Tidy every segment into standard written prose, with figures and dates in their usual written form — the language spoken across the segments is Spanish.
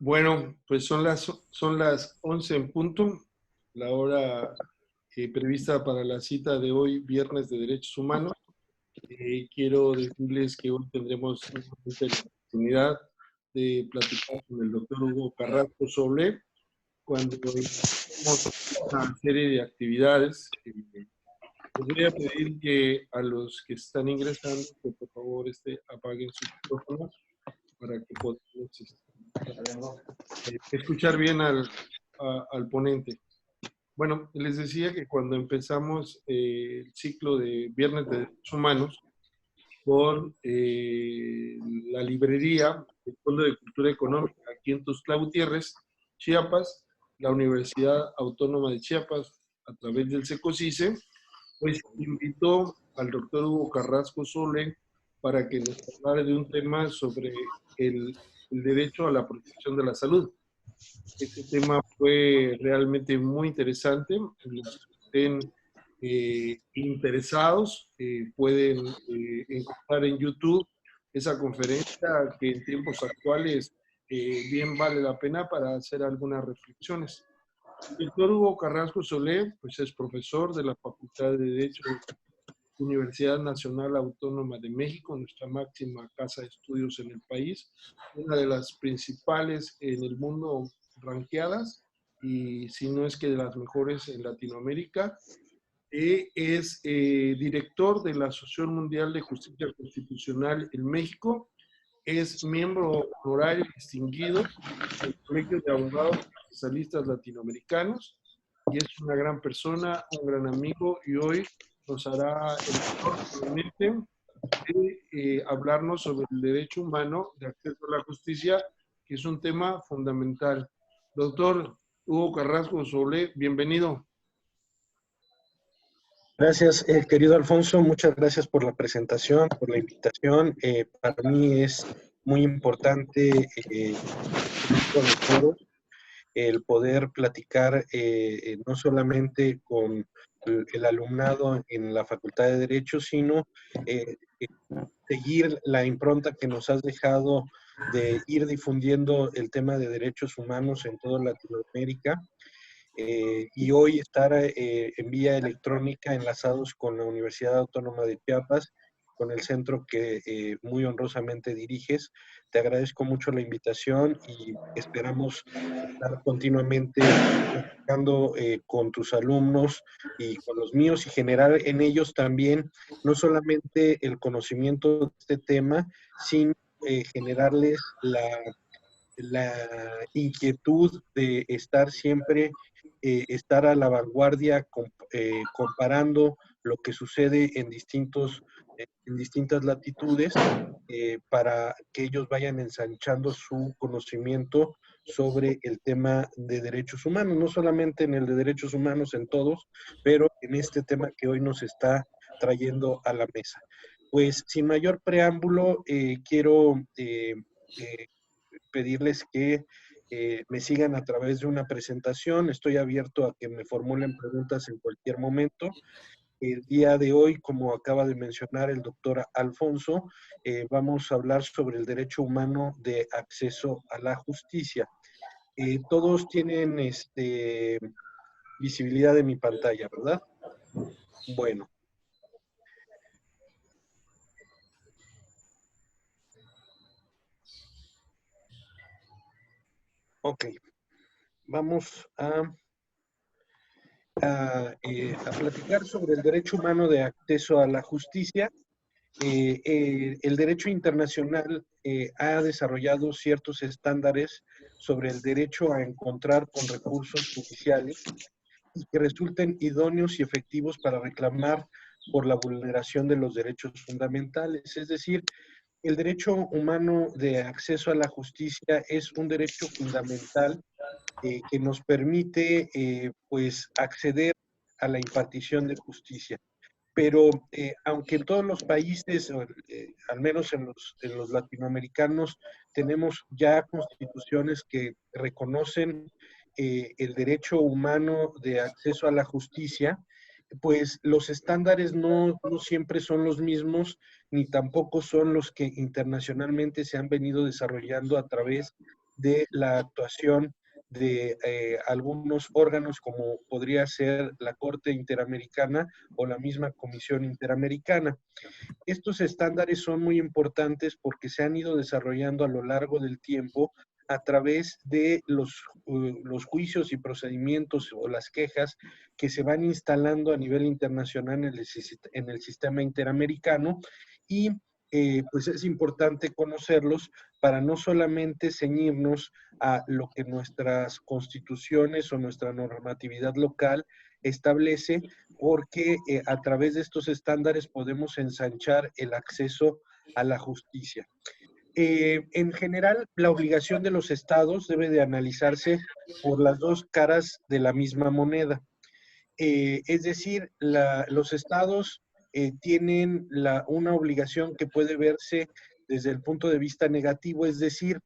Bueno, pues son las 11 en punto, la hora prevista para la cita de hoy, Viernes de Derechos Humanos. Quiero decirles que hoy tendremos nuevamente la oportunidad de platicar con el doctor Hugo Carrasco Solé cuando iniciemos una serie de actividades. Les voy a pedir que a los que están ingresando, que por favor apaguen sus micrófonos para que podamos escuchar bien al ponente. Bueno, les decía que cuando empezamos el ciclo de Viernes de Derechos Humanos con la librería del Fondo de Cultura Económica aquí en Tuxtla Gutiérrez, Chiapas, la Universidad Autónoma de Chiapas, a través del SECOCICE, pues invitó al doctor Hugo Carrasco Sole para que nos hablara de un tema sobre el derecho a la protección de la salud. Este tema fue realmente muy interesante. Los que estén interesados pueden encontrar en YouTube esa conferencia que en tiempos actuales bien vale la pena para hacer algunas reflexiones. El doctor Hugo Carrasco Solé pues es profesor de la Facultad de Derecho de la Universidad Nacional Autónoma de México, nuestra máxima casa de estudios en el país, una de las principales en el mundo ranqueadas, y si no es que de las mejores en Latinoamérica. Es director de la Asociación Mundial de Justicia Constitucional en México, es miembro honorario distinguido del Colegio de Abogados Especialistas Latinoamericanos, y es una gran persona, un gran amigo, y hoy nos hará el honor nuevamente de hablarnos sobre el derecho humano de acceso a la justicia, que es un tema fundamental. Doctor Hugo Carrasco Solé, bienvenido. Gracias, querido Alfonso. Muchas gracias por la presentación, por la invitación. Para mí es muy importante el poder platicar no solamente con el alumnado en la Facultad de Derecho, sino seguir la impronta que nos has dejado de ir difundiendo el tema de derechos humanos en toda Latinoamérica. Y hoy estar en vía electrónica enlazados con la Universidad Autónoma de Chiapas, con el centro que muy honrosamente diriges. Te agradezco mucho la invitación y esperamos estar continuamente platicando con tus alumnos y con los míos y generar en ellos también no solamente el conocimiento de este tema, sino generarles la inquietud de estar siempre, estar a la vanguardia, comparando lo que sucede en distintas latitudes, para que ellos vayan ensanchando su conocimiento sobre el tema de derechos humanos, no solamente en el de derechos humanos, en todos, pero en este tema que hoy nos está trayendo a la mesa. Pues sin mayor preámbulo, quiero pedirles que me sigan a través de una presentación. Estoy abierto a que me formulen preguntas en cualquier momento. El día de hoy, como acaba de mencionar el doctor Alfonso, vamos a hablar sobre el derecho humano de acceso a la justicia. Todos tienen visibilidad de mi pantalla, ¿verdad? Bueno. Ok. Vamos a platicar sobre el derecho humano de acceso a la justicia. El derecho internacional ha desarrollado ciertos estándares sobre el derecho a encontrar con recursos judiciales y que resulten idóneos y efectivos para reclamar por la vulneración de los derechos fundamentales. Es decir, el derecho humano de acceso a la justicia es un derecho fundamental que nos permite pues acceder a la impartición de justicia. Pero aunque en todos los países, al menos en los latinoamericanos, tenemos ya constituciones que reconocen el derecho humano de acceso a la justicia, pues los estándares no siempre son los mismos, ni tampoco son los que internacionalmente se han venido desarrollando a través de la actuación de algunos órganos como podría ser la Corte Interamericana o la misma Comisión Interamericana. Estos estándares son muy importantes porque se han ido desarrollando a lo largo del tiempo a través de los juicios y procedimientos o las quejas que se van instalando a nivel internacional en el sistema interamericano y pues es importante conocerlos para no solamente ceñirnos a lo que nuestras constituciones o nuestra normatividad local establece, porque a través de estos estándares podemos ensanchar el acceso a la justicia. En general, la obligación de los estados debe de analizarse por las dos caras de la misma moneda. Es decir, los estados tienen una obligación que puede verse desde el punto de vista negativo, es decir,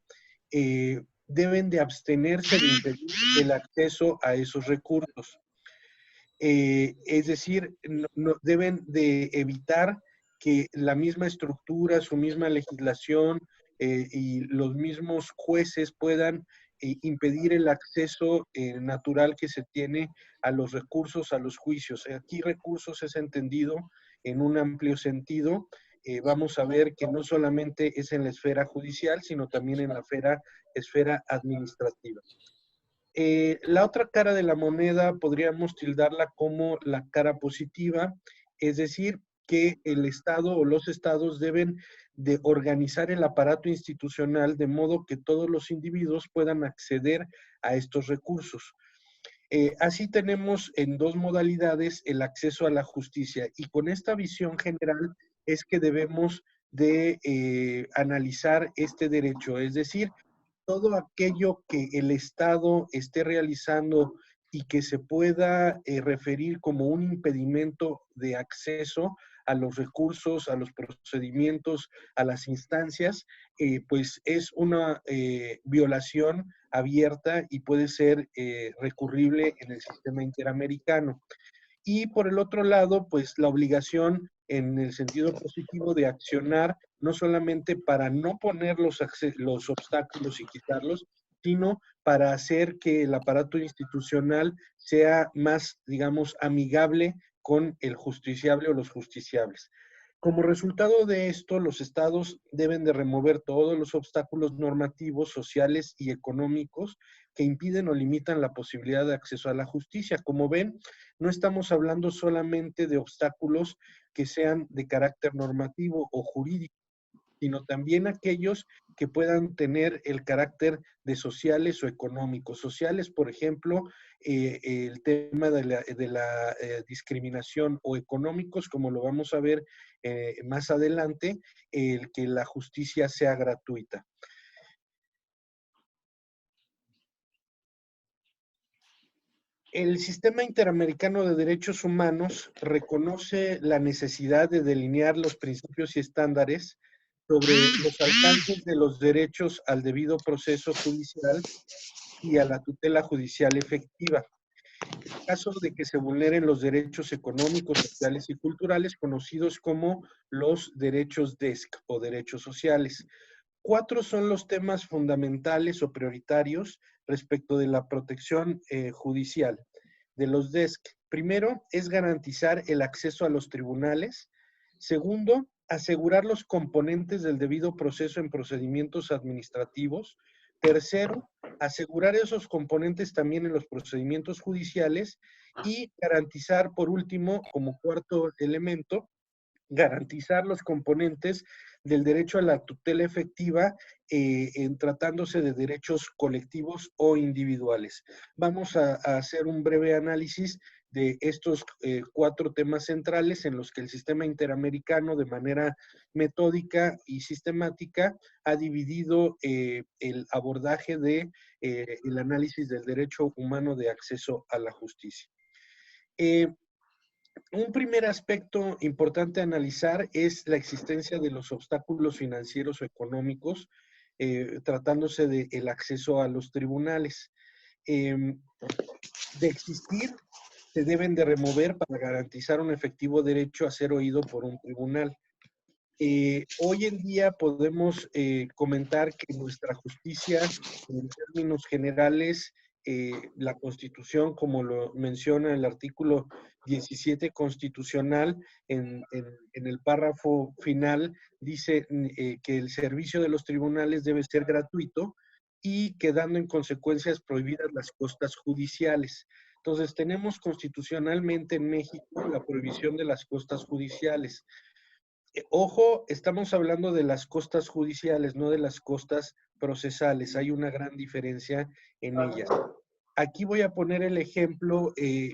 deben de abstenerse de impedir el acceso a esos recursos. Es decir, deben de evitar que la misma estructura, su misma legislación y los mismos jueces puedan impedir el acceso natural que se tiene a los recursos, a los juicios. Aquí recursos es entendido en un amplio sentido. Vamos a ver que no solamente es en la esfera judicial, sino también en la esfera administrativa. La otra cara de la moneda podríamos tildarla como la cara positiva, es decir, que el Estado o los estados deben de organizar el aparato institucional de modo que todos los individuos puedan acceder a estos recursos. Así tenemos en dos modalidades el acceso a la justicia y con esta visión general es que debemos de analizar este derecho, es decir, todo aquello que el Estado esté realizando y que se pueda referir como un impedimento de acceso a los recursos, a los procedimientos, a las instancias, pues es una violación abierta y puede ser recurrible en el sistema interamericano. Y por el otro lado, pues la obligación en el sentido positivo de accionar, no solamente para no poner los obstáculos y quitarlos, sino para hacer que el aparato institucional sea más, digamos, amigable con el justiciable o los justiciables. Como resultado de esto, los estados deben de remover todos los obstáculos normativos, sociales y económicos que impiden o limitan la posibilidad de acceso a la justicia. Como ven, no estamos hablando solamente de obstáculos que sean de carácter normativo o jurídico, sino también aquellos que puedan tener el carácter de sociales o económicos. Sociales, por ejemplo, el tema de la discriminación, o económicos, como lo vamos a ver más adelante, el que la justicia sea gratuita. El Sistema Interamericano de Derechos Humanos reconoce la necesidad de delinear los principios y estándares sobre los alcances de los derechos al debido proceso judicial y a la tutela judicial efectiva. En caso de que se vulneren los derechos económicos, sociales y culturales, conocidos como los derechos DESC o derechos sociales. 4 son los temas fundamentales o prioritarios respecto de la protección judicial de los DESC. Primero, es garantizar el acceso a los tribunales. Segundo, asegurar los componentes del debido proceso en procedimientos administrativos. Tercero, asegurar esos componentes también en los procedimientos judiciales y garantizar, por último, como cuarto elemento, garantizar los componentes del derecho a la tutela efectiva en tratándose de derechos colectivos o individuales. Vamos a hacer un breve análisis de estos 4 temas centrales en los que el sistema interamericano de manera metódica y sistemática ha dividido el abordaje de el análisis del derecho humano de acceso a la justicia. Un primer aspecto importante a analizar es la existencia de los obstáculos financieros o económicos, tratándose del acceso a los tribunales. De existir, se deben de remover para garantizar un efectivo derecho a ser oído por un tribunal. Hoy en día podemos comentar que nuestra justicia, en términos generales, la Constitución, como lo menciona el artículo 17 constitucional, en el párrafo final, dice que el servicio de los tribunales debe ser gratuito y quedando en consecuencias prohibidas las costas judiciales. Entonces, tenemos constitucionalmente en México la prohibición de las costas judiciales. Ojo, estamos hablando de las costas judiciales, no de las costas procesales. Hay una gran diferencia en ellas. Aquí voy a poner el ejemplo de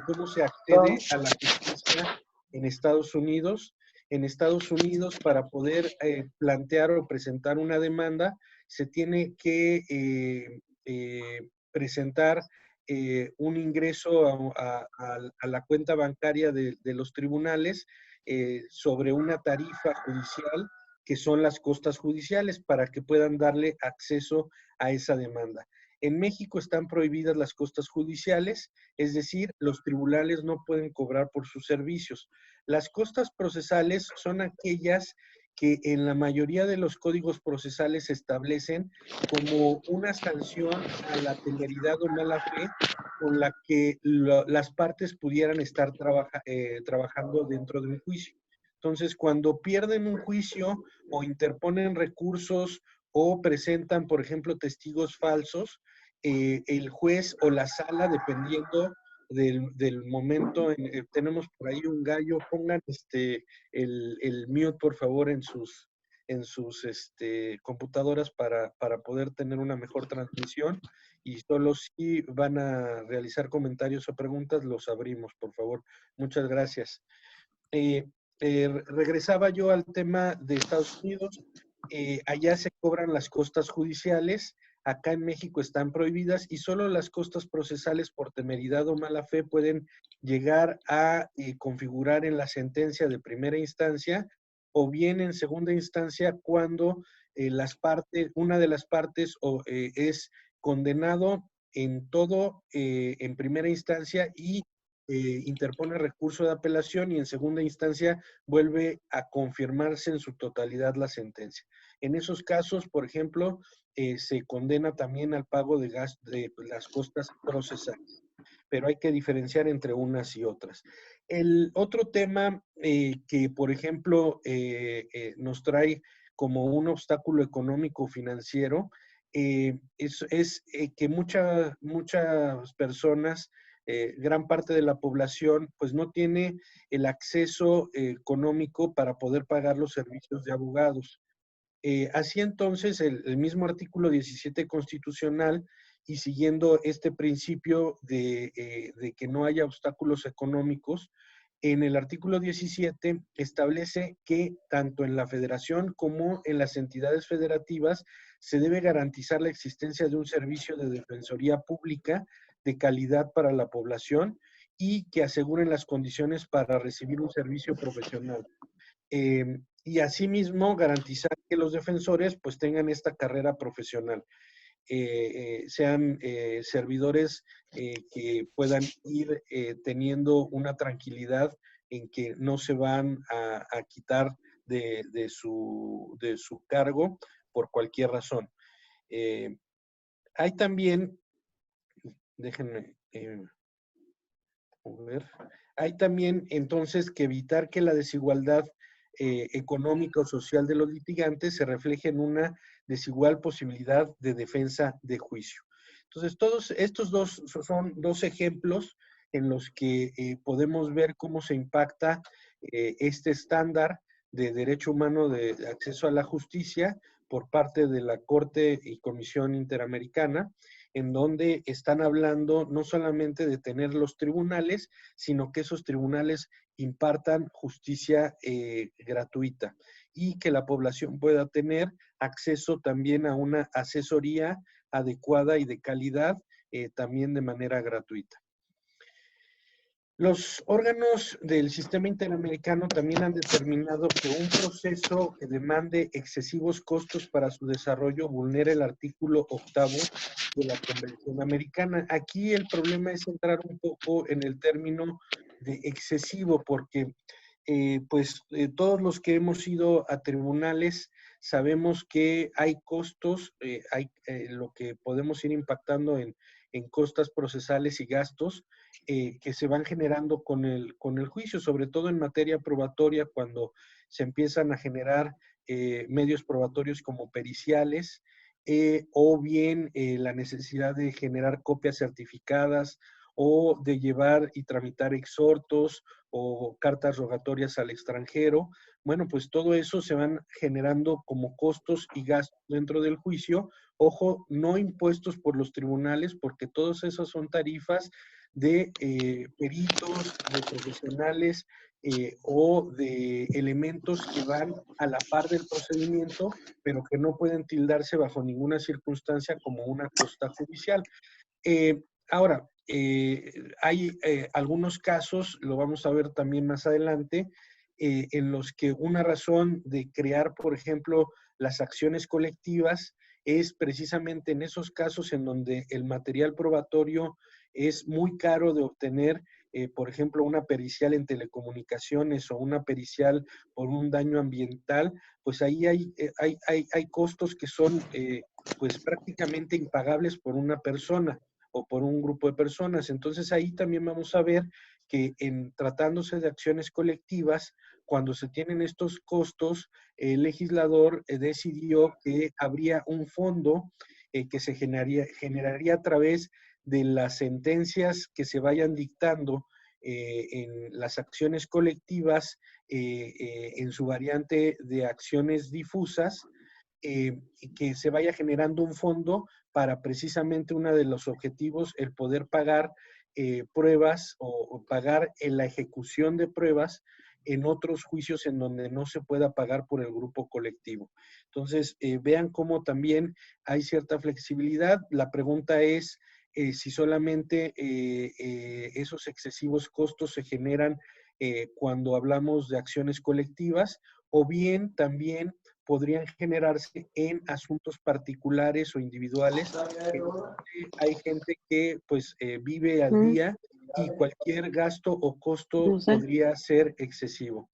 cómo se accede a la justicia en Estados Unidos. En Estados Unidos, para poder plantear o presentar una demanda, se tiene que presentar un ingreso a la cuenta bancaria de los tribunales sobre una tarifa judicial, que son las costas judiciales, para que puedan darle acceso a esa demanda. En México están prohibidas las costas judiciales, es decir, los tribunales no pueden cobrar por sus servicios. Las costas procesales son aquellas que en la mayoría de los códigos procesales se establecen como una sanción a la temeridad o mala fe con la que las partes pudieran estar trabajando dentro de un juicio. Entonces, cuando pierden un juicio o interponen recursos o presentan, por ejemplo, testigos falsos, el juez o la sala, dependiendo del momento, tenemos por ahí un gallo, pongan el mute, por favor, en sus computadoras para poder tener una mejor transmisión, y solo si van a realizar comentarios o preguntas, los abrimos, por favor. Muchas gracias. Regresaba yo al tema de Estados Unidos. Allá se cobran las costas judiciales, acá en México están prohibidas y solo las costas procesales por temeridad o mala fe pueden llegar a configurar en la sentencia de primera instancia o bien en segunda instancia cuando una de las partes es condenado en todo en primera instancia y interpone recurso de apelación y en segunda instancia vuelve a confirmarse en su totalidad la sentencia. En esos casos, por ejemplo, se condena también al pago de las costas procesales, pero hay que diferenciar entre unas y otras. El otro tema que, por ejemplo, nos trae como un obstáculo económico financiero es que muchas personas, gran parte de la población, pues no tiene el acceso económico para poder pagar los servicios de abogados. Así entonces, el mismo artículo 17 constitucional y siguiendo este principio de que no haya obstáculos económicos, en el artículo 17 establece que tanto en la federación como en las entidades federativas se debe garantizar la existencia de un servicio de defensoría pública de calidad para la población y que aseguren las condiciones para recibir un servicio profesional. Y asimismo garantizar que los defensores pues tengan esta carrera profesional, sean servidores que puedan ir teniendo una tranquilidad en que no se van a quitar de su cargo por cualquier razón. Hay también, déjenme ver, hay también entonces que evitar que la desigualdad económica o social de los litigantes se refleje en una desigual posibilidad de defensa de juicio. Entonces, todos estos son dos ejemplos en los que podemos ver cómo se impacta este estándar de derecho humano de acceso a la justicia por parte de la Corte y Comisión Interamericana, en donde están hablando no solamente de tener los tribunales, sino que esos tribunales impartan justicia gratuita y que la población pueda tener acceso también a una asesoría adecuada y de calidad, también de manera gratuita. Los órganos del sistema interamericano también han determinado que un proceso que demande excesivos costos para su desarrollo vulnera el artículo 8º de la Convención Americana. Aquí el problema es entrar un poco en el término de excesivo, porque todos los que hemos ido a tribunales sabemos que hay costos, lo que podemos ir impactando en costas procesales y gastos que se van generando con el juicio, sobre todo en materia probatoria, cuando se empiezan a generar medios probatorios como periciales, o bien la necesidad de generar copias certificadas o de llevar y tramitar exhortos o cartas rogatorias al extranjero. Bueno, pues todo eso se van generando como costos y gastos dentro del juicio. Ojo, no impuestos por los tribunales, porque todas esas son tarifas de peritos, de profesionales o de elementos que van a la par del procedimiento, pero que no pueden tildarse bajo ninguna circunstancia como una costa judicial. Ahora, hay algunos casos, lo vamos a ver también más adelante, en los que una razón de crear, por ejemplo, las acciones colectivas es precisamente en esos casos en donde el material probatorio es muy caro de obtener, por ejemplo, una pericial en telecomunicaciones o una pericial por un daño ambiental, pues ahí hay costos que son pues prácticamente impagables por una persona o por un grupo de personas. Entonces ahí también vamos a ver que en tratándose de acciones colectivas, cuando se tienen estos costos, el legislador decidió que habría un fondo que se generaría a través de las sentencias que se vayan dictando en las acciones colectivas, en su variante de acciones difusas, y que se vaya generando un fondo para precisamente uno de los objetivos, el poder pagar pruebas o pagar en la ejecución de pruebas en otros juicios en donde no se pueda pagar por el grupo colectivo. Entonces, vean cómo también hay cierta flexibilidad. La pregunta es si solamente esos excesivos costos se generan cuando hablamos de acciones colectivas, o bien también podrían generarse en asuntos particulares o individuales. Hay gente que pues vive al día y cualquier gasto o costo No sé. podría ser excesivo.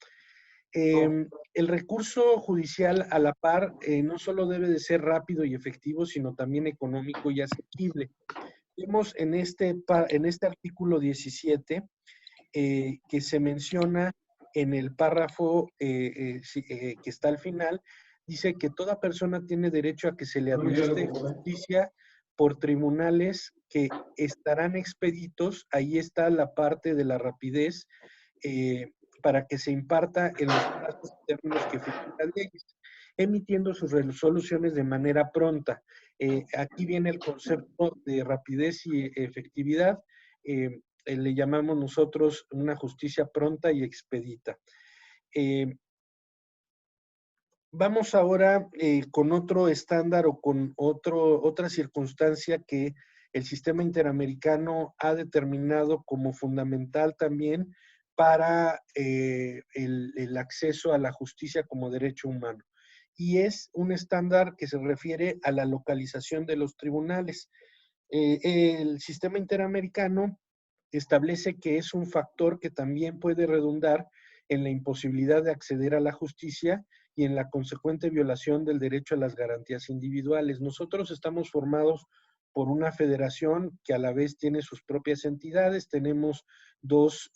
El recurso judicial a la par no solo debe de ser rápido y efectivo, sino también económico y asequible. Vemos en este artículo 17 que se menciona en el párrafo que está al final, dice que toda persona tiene derecho a que se le administre justicia por tribunales que estarán expeditos, ahí está la parte de la rapidez, para que se imparta en los plazos y términos que fijan las leyes, emitiendo sus resoluciones de manera pronta. Aquí viene el concepto de rapidez y efectividad. Le llamamos nosotros una justicia pronta y expedita. Vamos ahora con otro estándar o con otra circunstancia que el sistema interamericano ha determinado como fundamental también para el acceso a la justicia como derecho humano. Y es un estándar que se refiere a la localización de los tribunales. El sistema interamericano establece que es un factor que también puede redundar en la imposibilidad de acceder a la justicia y en la consecuente violación del derecho a las garantías individuales. Nosotros estamos formados por una federación que a la vez tiene sus propias entidades. Tenemos dos,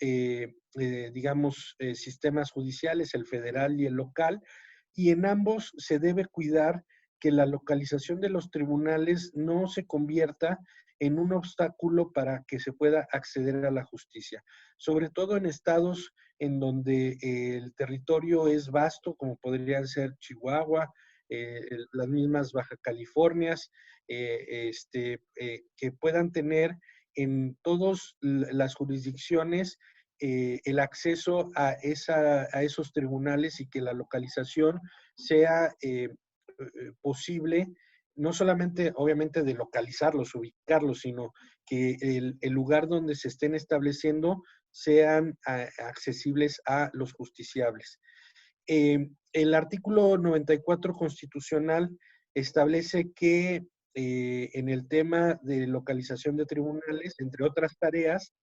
sistemas judiciales, el federal y el local, y en ambos se debe cuidar que la localización de los tribunales no se convierta en un obstáculo para que se pueda acceder a la justicia, sobre todo en estados en donde el territorio es vasto, como podrían ser Chihuahua, las mismas Baja Californias, que puedan tener en todas las jurisdicciones el acceso a esos tribunales y que la localización sea posible, no solamente obviamente de localizarlos, ubicarlos, sino que el lugar donde se estén estableciendo sean accesibles a los justiciables. El artículo 94 constitucional establece que en el tema de localización de tribunales, entre otras tareas,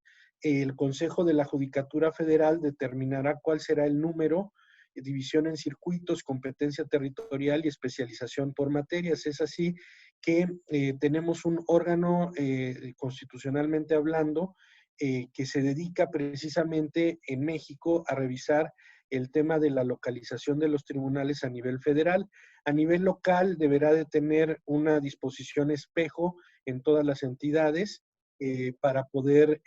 el Consejo de la Judicatura Federal determinará cuál será el número, división en circuitos, competencia territorial y especialización por materias. Es así que tenemos un órgano constitucionalmente hablando que se dedica precisamente en México a revisar el tema de la localización de los tribunales a nivel federal. A nivel local deberá de tener una disposición espejo en todas las entidades para poder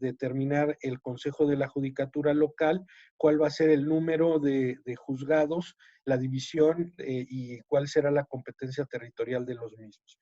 determinar el Consejo de la Judicatura local cuál va a ser el número de juzgados, la división y cuál será la competencia territorial de los mismos.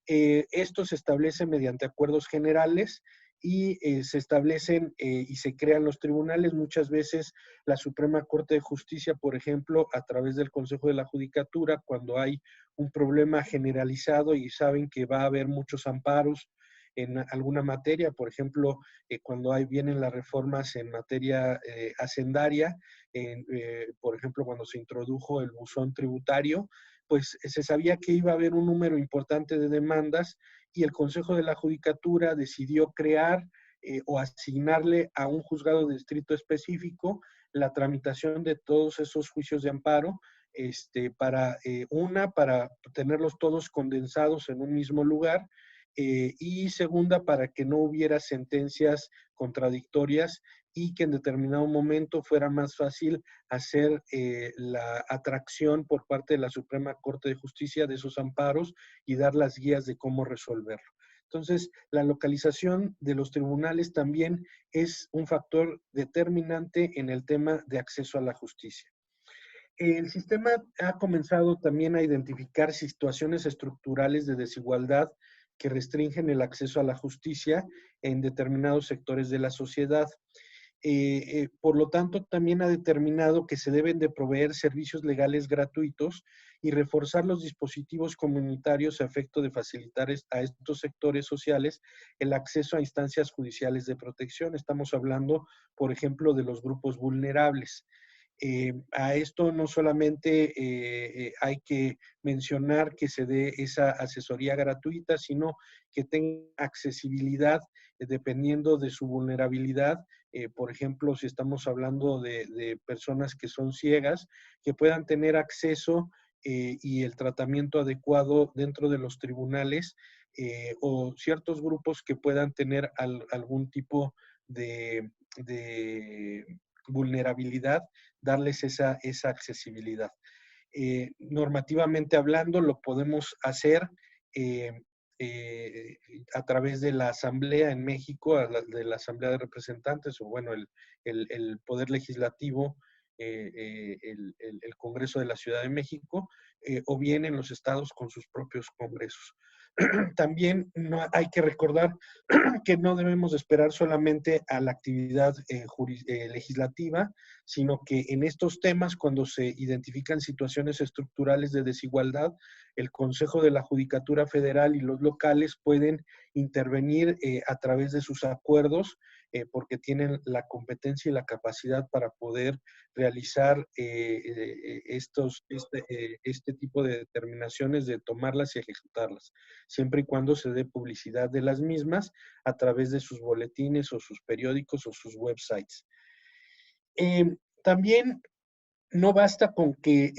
Esto se establece mediante acuerdos generales y se establecen y se crean los tribunales. Muchas veces la Suprema Corte de Justicia, por ejemplo, a través del Consejo de la Judicatura, cuando hay un problema generalizado y saben que va a haber muchos amparos en alguna materia, por ejemplo, cuando vienen las reformas en materia hacendaria, por ejemplo, cuando se introdujo el buzón tributario, pues se sabía que iba a haber un número importante de demandas y el Consejo de la Judicatura decidió crear o asignarle a un juzgado de distrito específico la tramitación de todos esos juicios de amparo, para tenerlos todos condensados en un mismo lugar, y segunda, para que no hubiera sentencias contradictorias y que en determinado momento fuera más fácil hacer la atracción por parte de la Suprema Corte de Justicia de esos amparos y dar las guías de cómo resolverlo. Entonces, la localización de los tribunales también es un factor determinante en el tema de acceso a la justicia. El sistema ha comenzado también a identificar situaciones estructurales de desigualdad que restringen el acceso a la justicia en determinados sectores de la sociedad. Por lo tanto, también ha determinado que se deben de proveer servicios legales gratuitos y reforzar los dispositivos comunitarios a efecto de facilitar a estos sectores sociales el acceso a instancias judiciales de protección. Estamos hablando, por ejemplo, de los grupos vulnerables. A esto no solamente hay que mencionar que se dé esa asesoría gratuita, sino que tenga accesibilidad dependiendo de su vulnerabilidad. Por ejemplo, si estamos hablando de personas que son ciegas, que puedan tener acceso y el tratamiento adecuado dentro de los tribunales, o ciertos grupos que puedan tener algún tipo de vulnerabilidad, darles esa accesibilidad. Normativamente hablando, lo podemos hacer eh, eh, a través de la Asamblea en México, de la Asamblea de Representantes, o bueno, el Poder Legislativo, el Congreso de la Ciudad de México, o bien en los estados con sus propios congresos. También no, hay que recordar que no debemos esperar solamente a la actividad legislativa, sino que en estos temas, cuando se identifican situaciones estructurales de desigualdad, el Consejo de la Judicatura Federal y los locales pueden intervenir a través de sus acuerdos, porque tienen la competencia y la capacidad para poder realizar este tipo de determinaciones, de tomarlas y ejecutarlas, siempre y cuando se dé publicidad de las mismas a través de sus boletines o sus periódicos o sus websites. También no basta con que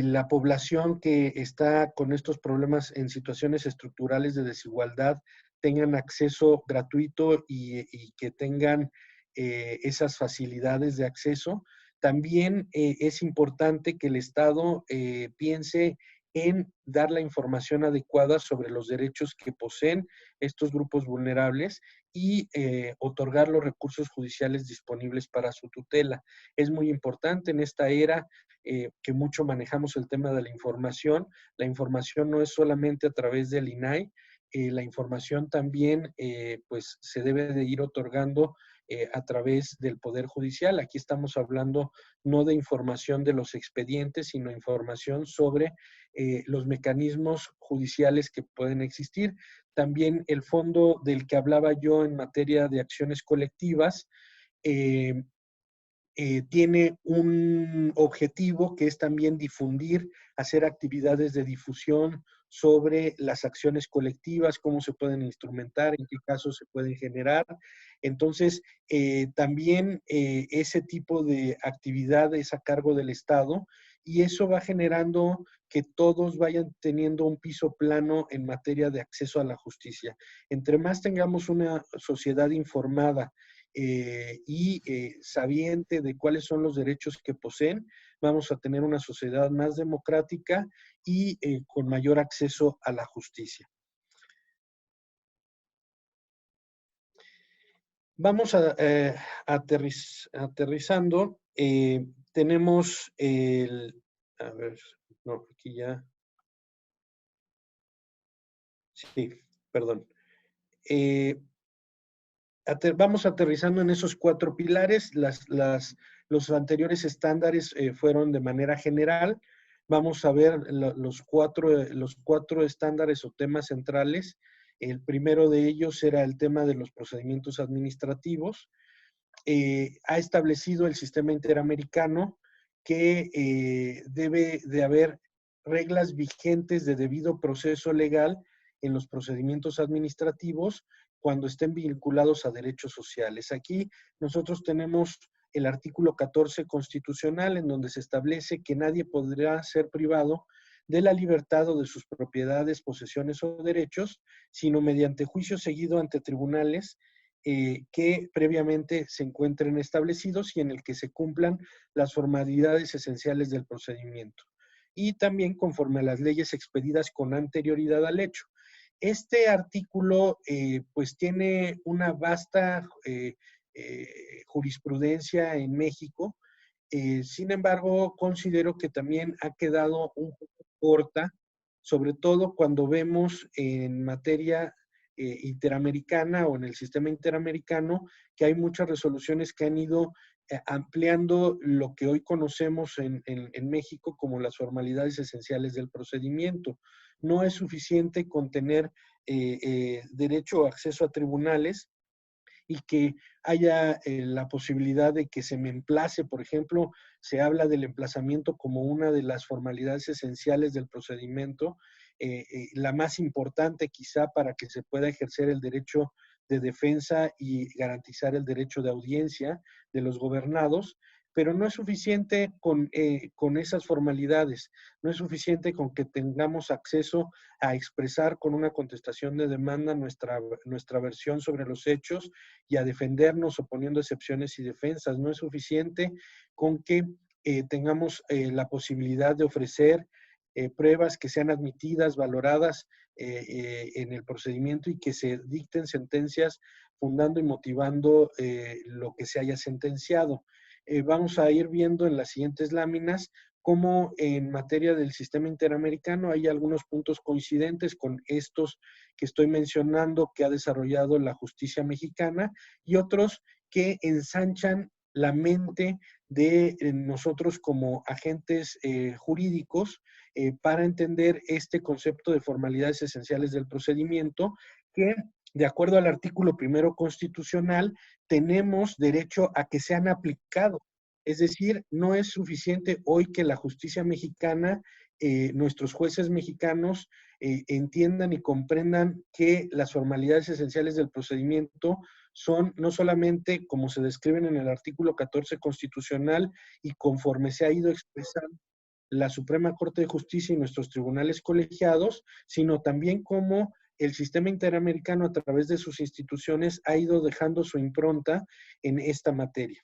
la población que está con estos problemas en situaciones estructurales de desigualdad tengan acceso gratuito y que tengan esas facilidades de acceso. También es importante que el Estado piense en dar la información adecuada sobre los derechos que poseen estos grupos vulnerables y otorgar los recursos judiciales disponibles para su tutela. Es muy importante en esta era que mucho manejamos el tema de la información. La información no es solamente a través del INAI, la información también pues se debe de ir otorgando a través del Poder Judicial. Aquí estamos hablando no de información de los expedientes, sino información sobre los mecanismos judiciales que pueden existir. También el fondo del que hablaba yo en materia de acciones colectivas tiene un objetivo que es también difundir, hacer actividades de difusión sobre las acciones colectivas, cómo se pueden instrumentar, en qué casos se pueden generar. Entonces, también ese tipo de actividad es a cargo del Estado y eso va generando que todos vayan teniendo un piso plano en materia de acceso a la justicia. Entre más tengamos una sociedad informada y sabiente de cuáles son los derechos que poseen, vamos a tener una sociedad más democrática y con mayor acceso a la justicia. Vamos aterrizando. Tenemos el... A ver, no, aquí ya... Sí, perdón. Vamos aterrizando en esos 4 pilares. Los anteriores estándares fueron de manera general. Vamos a ver los cuatro estándares o temas centrales. El primero de ellos era el tema de los procedimientos administrativos. Ha establecido el sistema interamericano que debe de haber reglas vigentes de debido proceso legal en los procedimientos administrativos cuando estén vinculados a derechos sociales. Aquí nosotros tenemos el artículo 14 constitucional en donde se establece que nadie podrá ser privado de la libertad o de sus propiedades, posesiones o derechos, sino mediante juicio seguido ante tribunales que previamente se encuentren establecidos y en el que se cumplan las formalidades esenciales del procedimiento. Y también conforme a las leyes expedidas con anterioridad al hecho. Este artículo pues tiene una vasta jurisprudencia en México. Sin embargo, considero que también ha quedado un poco corta, sobre todo cuando vemos en materia interamericana o en el sistema interamericano, que hay muchas resoluciones que han ido ampliando lo que hoy conocemos en México como las formalidades esenciales del procedimiento. No es suficiente con tener derecho a acceso a tribunales y que haya la posibilidad de que se me emplace, por ejemplo, se habla del emplazamiento como una de las formalidades esenciales del procedimiento, la más importante quizá para que se pueda ejercer el derecho de defensa y garantizar el derecho de audiencia de los gobernados, pero no es suficiente con esas formalidades, no es suficiente con que tengamos acceso a expresar con una contestación de demanda nuestra versión sobre los hechos y a defendernos oponiendo excepciones y defensas. No es suficiente con que tengamos la posibilidad de ofrecer pruebas que sean admitidas, valoradas en el procedimiento y que se dicten sentencias fundando y motivando lo que se haya sentenciado. Vamos a ir viendo en las siguientes láminas cómo en materia del sistema interamericano hay algunos puntos coincidentes con estos que estoy mencionando que ha desarrollado la justicia mexicana y otros que ensanchan la mente de nosotros como agentes jurídicos para entender este concepto de formalidades esenciales del procedimiento que, de acuerdo al artículo 1 constitucional, tenemos derecho a que sean aplicados. Es decir, no es suficiente hoy que la justicia mexicana, nuestros jueces mexicanos, entiendan y comprendan que las formalidades esenciales del procedimiento son no solamente como se describen en el artículo 14 constitucional y conforme se ha ido expresando la Suprema Corte de Justicia y nuestros tribunales colegiados, sino también como el sistema interamericano a través de sus instituciones ha ido dejando su impronta en esta materia.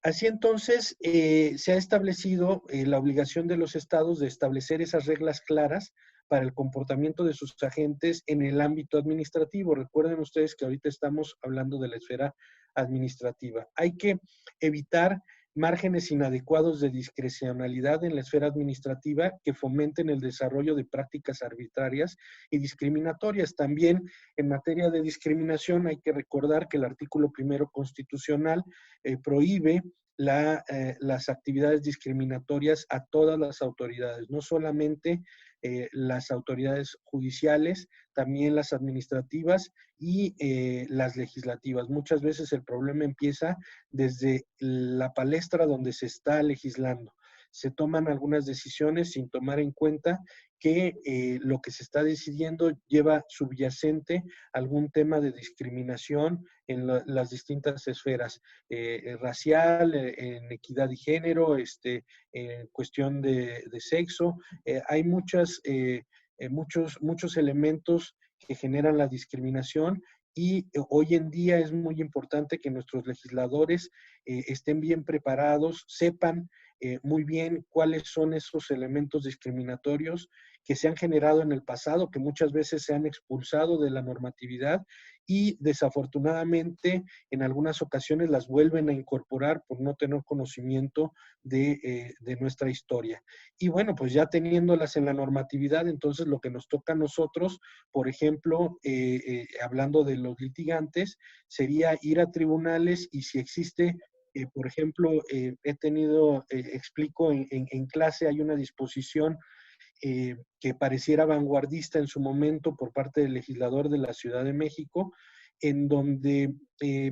Así entonces, se ha establecido la obligación de los estados de establecer esas reglas claras para el comportamiento de sus agentes en el ámbito administrativo. Recuerden ustedes que ahorita estamos hablando de la esfera administrativa. Hay que evitar márgenes inadecuados de discrecionalidad en la esfera administrativa que fomenten el desarrollo de prácticas arbitrarias y discriminatorias. También en materia de discriminación hay que recordar que el artículo 1 constitucional prohíbe las actividades discriminatorias a todas las autoridades, no solamente las autoridades judiciales, también las administrativas y las legislativas. Muchas veces el problema empieza desde la palestra donde se está legislando. Se toman algunas decisiones sin tomar en cuenta que lo que se está decidiendo lleva subyacente algún tema de discriminación en las distintas esferas, racial, en equidad y género, en cuestión de sexo. Hay muchos elementos que generan la discriminación y hoy en día es muy importante que nuestros legisladores estén bien preparados, sepan muy bien cuáles son esos elementos discriminatorios que se han generado en el pasado, que muchas veces se han expulsado de la normatividad y desafortunadamente en algunas ocasiones las vuelven a incorporar por no tener conocimiento de nuestra historia. Y bueno, pues ya teniéndolas en la normatividad, entonces lo que nos toca a nosotros, por ejemplo, hablando de los litigantes, sería ir a tribunales y si existe por ejemplo, explico en clase, hay una disposición que pareciera vanguardista en su momento por parte del legislador de la Ciudad de México, en donde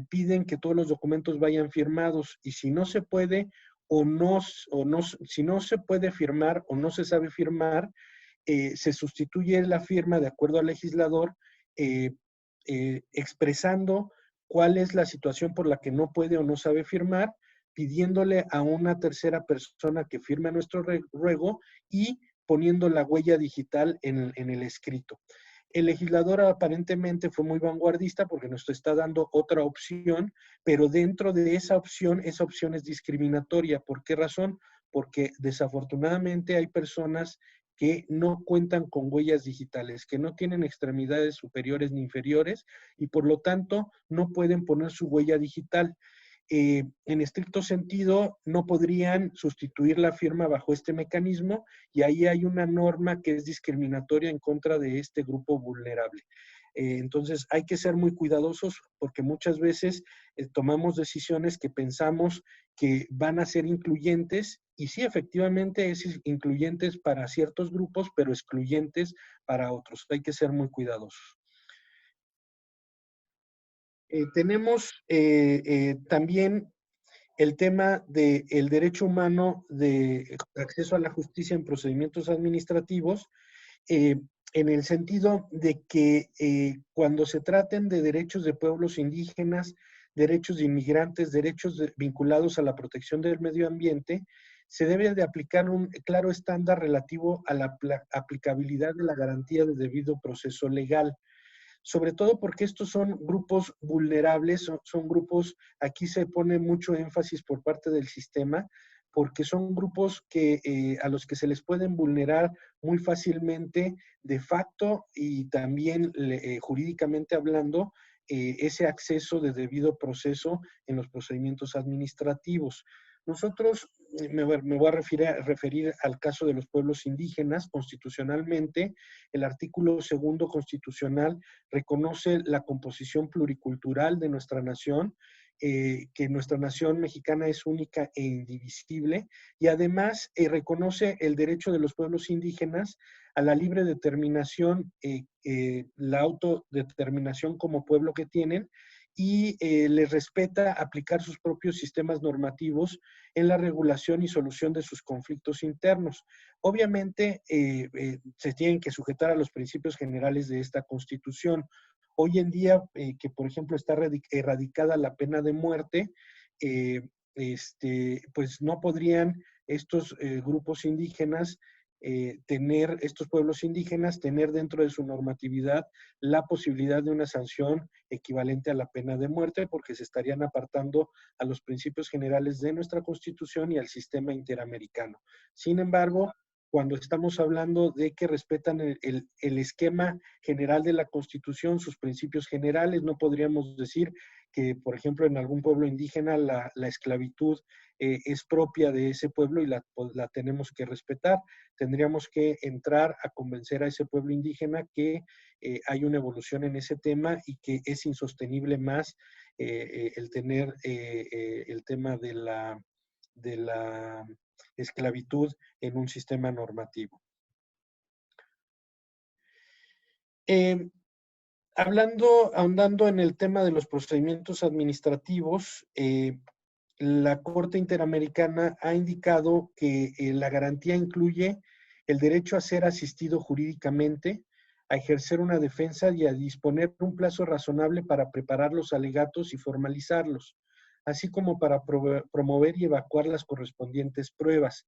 piden que todos los documentos vayan firmados y si no se puede si no se puede firmar o no se sabe firmar, se sustituye la firma de acuerdo al legislador expresando cuál es la situación por la que no puede o no sabe firmar, pidiéndole a una tercera persona que firme nuestro ruego y poniendo la huella digital en el escrito. El legislador aparentemente fue muy vanguardista porque nos está dando otra opción, pero dentro de esa opción es discriminatoria. ¿Por qué razón? Porque desafortunadamente hay personas que no cuentan con huellas digitales, que no tienen extremidades superiores ni inferiores y por lo tanto no pueden poner su huella digital. En estricto sentido, no podrían sustituir la firma bajo este mecanismo y ahí hay una norma que es discriminatoria en contra de este grupo vulnerable. Entonces, hay que ser muy cuidadosos porque muchas veces tomamos decisiones que pensamos que van a ser incluyentes y sí, efectivamente es incluyentes para ciertos grupos, pero excluyentes para otros. Hay que ser muy cuidadosos. Tenemos también el tema del derecho humano de acceso a la justicia en procedimientos administrativos, en el sentido de que cuando se traten de derechos de pueblos indígenas, derechos de inmigrantes, vinculados a la protección del medio ambiente, se debe de aplicar un claro estándar relativo a la aplicabilidad de la garantía de debido proceso legal. Sobre todo porque estos son grupos vulnerables, son grupos, aquí se pone mucho énfasis por parte del sistema, porque son grupos a los que se les pueden vulnerar muy fácilmente de facto y también jurídicamente hablando ese acceso de debido proceso en los procedimientos administrativos. Nosotros me voy a referir al caso de los pueblos indígenas. Constitucionalmente, el artículo 2 constitucional reconoce la composición pluricultural de nuestra nación, que nuestra nación mexicana es única e indivisible, y además reconoce el derecho de los pueblos indígenas a la libre determinación, la autodeterminación como pueblo que tienen, y les respeta aplicar sus propios sistemas normativos en la regulación y solución de sus conflictos internos. Obviamente, se tienen que sujetar a los principios generales de esta Constitución. Hoy en día, que por ejemplo está erradicada la pena de muerte, pues no podrían estos grupos indígenas estos pueblos indígenas, tener dentro de su normatividad la posibilidad de una sanción equivalente a la pena de muerte, porque se estarían apartando a los principios generales de nuestra Constitución y al sistema interamericano. Sin embargo, cuando estamos hablando de que respetan el esquema general de la Constitución, sus principios generales, no podríamos decir que, por ejemplo, en algún pueblo indígena la esclavitud es propia de ese pueblo y la tenemos que respetar. Tendríamos que entrar a convencer a ese pueblo indígena que hay una evolución en ese tema y que es insostenible más el tener el tema de la esclavitud en un sistema normativo. Ahondando en el tema de los procedimientos administrativos, la Corte Interamericana ha indicado que la garantía incluye el derecho a ser asistido jurídicamente, a ejercer una defensa y a disponer un plazo razonable para preparar los alegatos y formalizarlos, así como para promover y evacuar las correspondientes pruebas.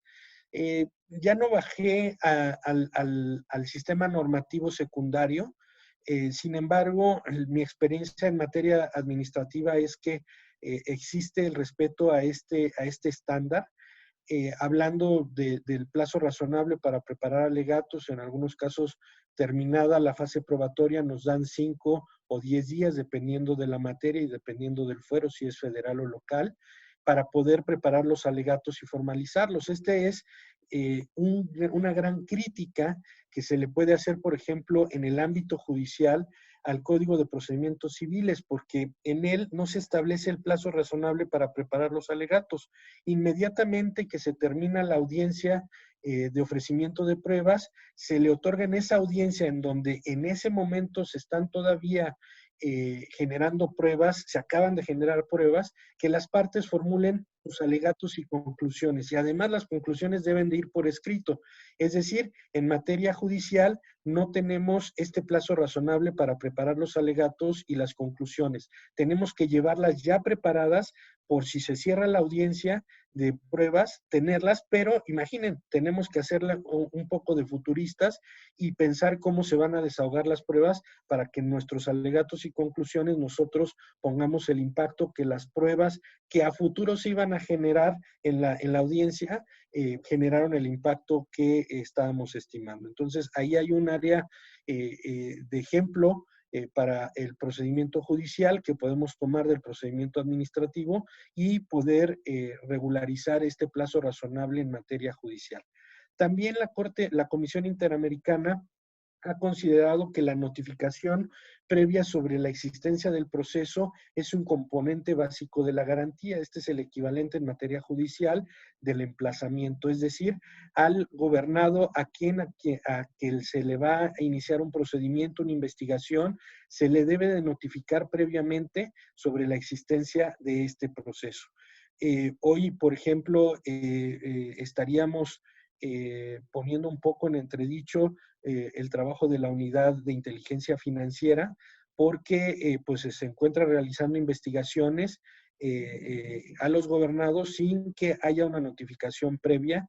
Ya no bajé al sistema normativo secundario. Sin embargo, mi experiencia en materia administrativa es que existe el respeto a este estándar. Hablando del plazo razonable para preparar alegatos, en algunos casos terminada la fase probatoria nos dan 5 o 10 días, dependiendo de la materia y dependiendo del fuero, si es federal o local, para poder preparar los alegatos y formalizarlos. Este es una gran crítica que se le puede hacer, por ejemplo, en el ámbito judicial al Código de Procedimientos Civiles, porque en él no se establece el plazo razonable para preparar los alegatos. Inmediatamente que se termina la audiencia de ofrecimiento de pruebas, se le otorga en esa audiencia en donde en ese momento se están todavía generando pruebas, se acaban de generar pruebas, que las partes formulen sus alegatos y conclusiones. Y además las conclusiones deben de ir por escrito. Es decir, en materia judicial no tenemos este plazo razonable para preparar los alegatos y las conclusiones. Tenemos que llevarlas ya preparadas por si se cierra la audiencia de pruebas, tenerlas, pero imaginen, tenemos que hacerla un poco de futuristas y pensar cómo se van a desahogar las pruebas para que en nuestros alegatos y conclusiones nosotros pongamos el impacto que las pruebas que a futuro se iban a generar en la audiencia generaron el impacto que estábamos estimando. Entonces, ahí hay un área de ejemplo para el procedimiento judicial que podemos tomar del procedimiento administrativo y poder regularizar este plazo razonable en materia judicial. También la Comisión Interamericana ha considerado que la notificación previa sobre la existencia del proceso es un componente básico de la garantía. Este es el equivalente en materia judicial del emplazamiento, es decir, al gobernado a quien se le va a iniciar un procedimiento, una investigación, se le debe de notificar previamente sobre la existencia de este proceso. Hoy, por ejemplo, estaríamos poniendo un poco en entredicho el trabajo de la unidad de inteligencia financiera, porque pues se encuentra realizando investigaciones a los gobernados sin que haya una notificación previa.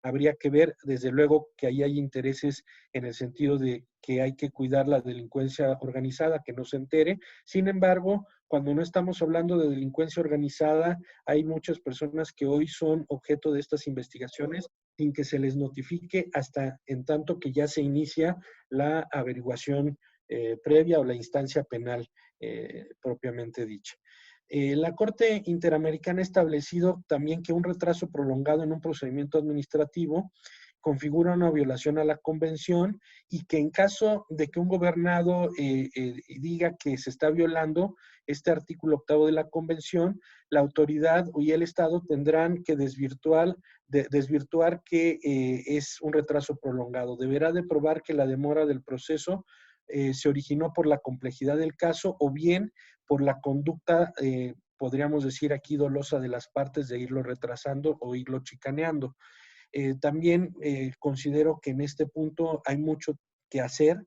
Habría que ver, desde luego, que ahí hay intereses en el sentido de que hay que cuidar la delincuencia organizada, que no se entere. Sin embargo, cuando no estamos hablando de delincuencia organizada, hay muchas personas que hoy son objeto de estas investigaciones sin que se les notifique hasta en tanto que ya se inicia la averiguación previa o la instancia penal propiamente dicha. La Corte Interamericana ha establecido también que un retraso prolongado en un procedimiento administrativo configura una violación a la convención y que en caso de que un gobernado diga que se está violando este artículo 8 de la convención, la autoridad y el Estado tendrán que desvirtuar que es un retraso prolongado. Deberá de probar que la demora del proceso se originó por la complejidad del caso o bien por la conducta, podríamos decir aquí, dolosa de las partes de irlo retrasando o irlo chicaneando. También considero que en este punto hay mucho que hacer.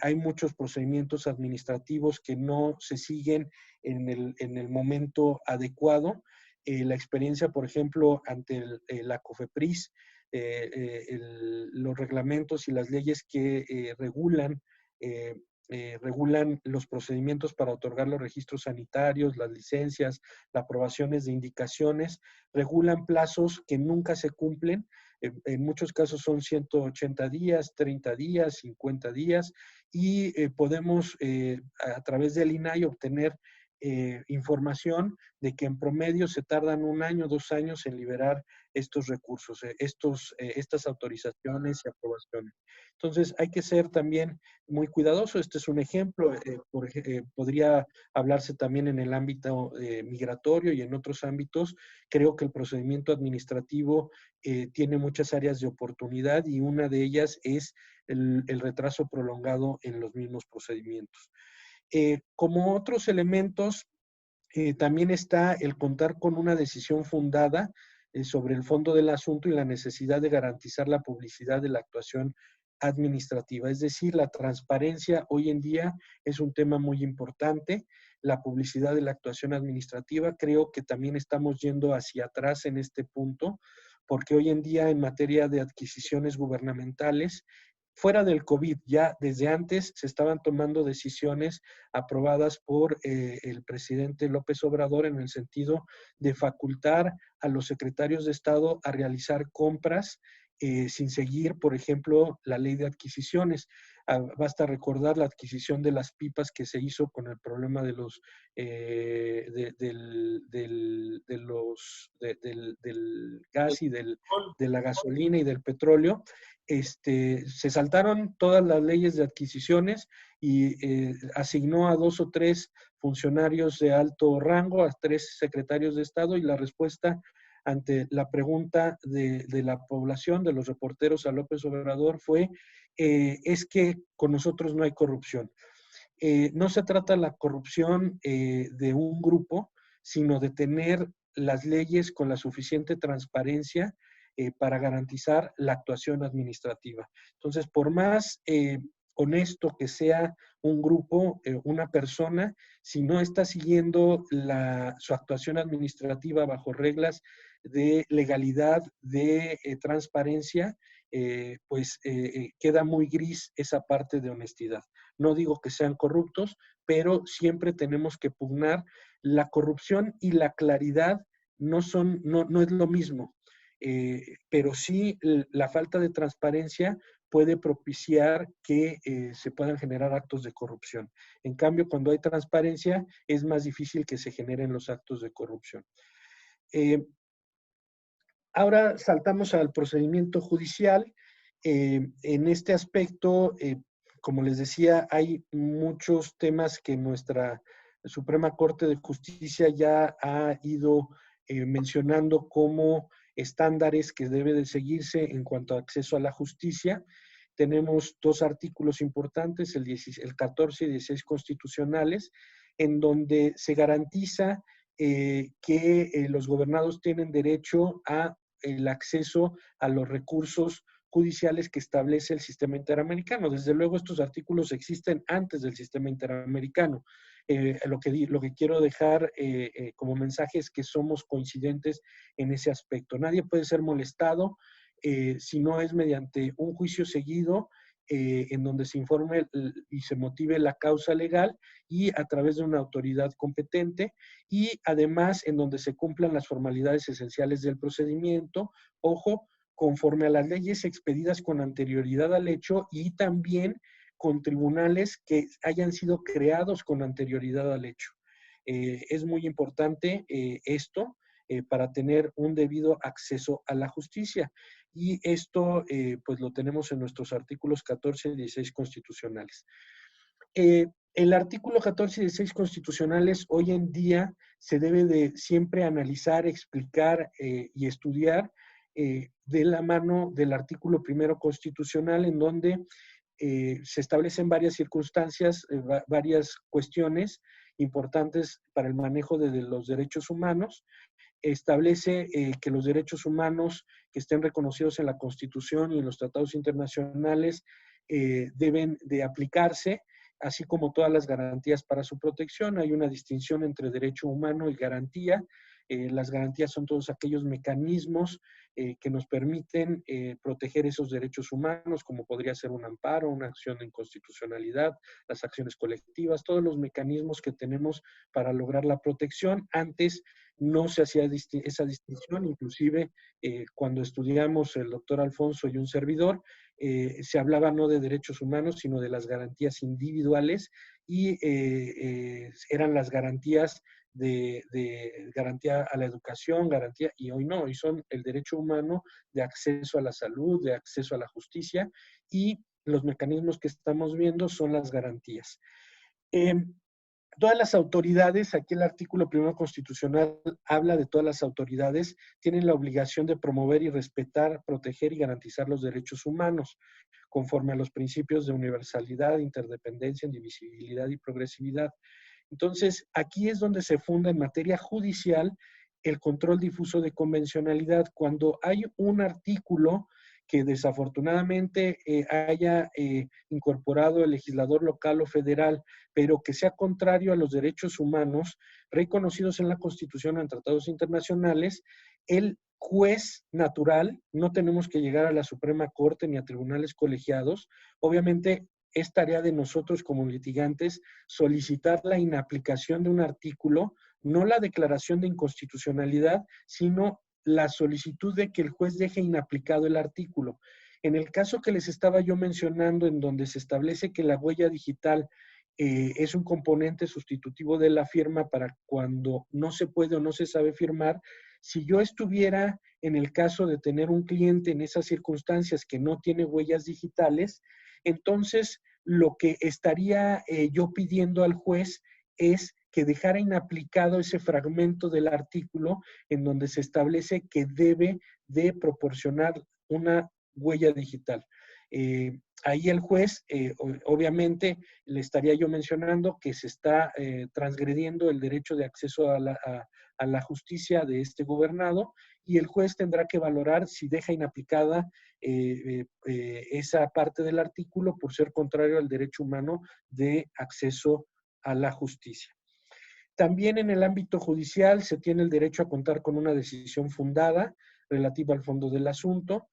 Hay muchos procedimientos administrativos que no se siguen en el momento adecuado. La experiencia, por ejemplo, ante la COFEPRIS, los reglamentos y las leyes que regulan los procedimientos para otorgar los registros sanitarios, las licencias, las aprobaciones de indicaciones, regulan plazos que nunca se cumplen. En muchos casos son 180 días, 30 días, 50 días, y podemos a través del INAI obtener información de que en promedio se tardan 1 año, 2 años en liberar estos recursos, estas autorizaciones y aprobaciones. Entonces hay que ser también muy cuidadoso. Este es un ejemplo. Podría hablarse también en el ámbito migratorio y en otros ámbitos. Creo que el procedimiento administrativo tiene muchas áreas de oportunidad y una de ellas es el retraso prolongado en los mismos procedimientos. Como otros elementos, también está el contar con una decisión fundada sobre el fondo del asunto y la necesidad de garantizar la publicidad de la actuación administrativa. Es decir, la transparencia hoy en día es un tema muy importante. La publicidad de la actuación administrativa, creo que también estamos yendo hacia atrás en este punto, porque hoy en día en materia de adquisiciones gubernamentales, fuera del COVID, ya desde antes se estaban tomando decisiones aprobadas por el presidente López Obrador en el sentido de facultar a los secretarios de Estado a realizar compras sin seguir, por ejemplo, la ley de adquisiciones. Basta recordar la adquisición de las pipas que se hizo con el problema de los del gas y de la gasolina y del petróleo. Se saltaron todas las leyes de adquisiciones y asignó a 2 o 3 funcionarios de alto rango, a 3 secretarios de Estado, y la respuesta ante la pregunta de la población, de los reporteros a López Obrador fue, es que con nosotros no hay corrupción. No se trata la corrupción de un grupo, sino de tener las leyes con la suficiente transparencia para garantizar la actuación administrativa. Entonces, por más honesto que sea un grupo, una persona, si no está siguiendo su actuación administrativa bajo reglas de legalidad, de transparencia, pues queda muy gris esa parte de honestidad. No digo que sean corruptos, pero siempre tenemos que pugnar. La corrupción y la claridad no es lo mismo, pero sí la falta de transparencia puede propiciar que se puedan generar actos de corrupción. En cambio, cuando hay transparencia, es más difícil que se generen los actos de corrupción. Ahora saltamos al procedimiento judicial. En este aspecto, como les decía, hay muchos temas que nuestra Suprema Corte de Justicia ya ha ido mencionando como estándares que debe de seguirse en cuanto a acceso a la justicia. Tenemos 2 artículos importantes, el 14 y 16 constitucionales, en donde se garantiza que los gobernados tienen derecho a el acceso a los recursos judiciales que establece el sistema interamericano. Desde luego, estos artículos existen antes del sistema interamericano. Lo que quiero dejar como mensaje es que somos coincidentes en ese aspecto. Nadie puede ser molestado si no es mediante un juicio seguido en donde se informe y se motive la causa legal y a través de una autoridad competente, y además en donde se cumplan las formalidades esenciales del procedimiento, ojo, conforme a las leyes expedidas con anterioridad al hecho y también con tribunales que hayan sido creados con anterioridad al hecho. Es muy importante esto para tener un debido acceso a la justicia. Y esto pues lo tenemos en nuestros artículos 14 y 16 constitucionales. El artículo 14 y 16 constitucionales hoy en día se debe de siempre analizar, explicar y estudiar de la mano del artículo 1 constitucional, en donde se establecen varias circunstancias, varias cuestiones importantes para el manejo de los derechos humanos. Establece que los derechos humanos que estén reconocidos en la Constitución y en los tratados internacionales deben de aplicarse, así como todas las garantías para su protección. Hay una distinción entre derecho humano y garantía. Las garantías son todos aquellos mecanismos que nos permiten proteger esos derechos humanos, como podría ser un amparo, una acción de inconstitucionalidad, las acciones colectivas, todos los mecanismos que tenemos para lograr la protección. Antes no se hacía esa distinción, inclusive cuando estudiamos el doctor Alfonso y un servidor, se hablaba no de derechos humanos, sino de las garantías individuales, y eran las garantías de garantía a la educación, garantía, y hoy no, hoy son el derecho humano de acceso a la salud, de acceso a la justicia, y los mecanismos que estamos viendo son las garantías. Todas las autoridades, aquí el artículo 1 constitucional habla de todas las autoridades, tienen la obligación de promover y respetar, proteger y garantizar los derechos humanos, conforme a los principios de universalidad, interdependencia, indivisibilidad y progresividad. Entonces, aquí es donde se funda en materia judicial el control difuso de convencionalidad. Cuando hay un artículo que desafortunadamente haya incorporado el legislador local o federal, pero que sea contrario a los derechos humanos reconocidos en la Constitución o en tratados internacionales, el juez natural, no tenemos que llegar a la Suprema Corte ni a tribunales colegiados, obviamente es tarea de nosotros como litigantes solicitar la inaplicación de un artículo, no la declaración de inconstitucionalidad, sino la solicitud de que el juez deje inaplicado el artículo. En el caso que les estaba yo mencionando, en donde se establece que la huella digital es un componente sustitutivo de la firma para cuando no se puede o no se sabe firmar, si yo estuviera en el caso de tener un cliente en esas circunstancias que no tiene huellas digitales, entonces lo que estaría yo pidiendo al juez es que dejara inaplicado ese fragmento del artículo en donde se establece que debe de proporcionar una huella digital. Ahí el juez, obviamente, le estaría yo mencionando que se está transgrediendo el derecho de acceso a la justicia de este gobernado y el juez tendrá que valorar si deja inaplicada esa parte del artículo por ser contrario al derecho humano de acceso a la justicia. También en el ámbito judicial se tiene el derecho a contar con una decisión fundada relativa al fondo del asunto.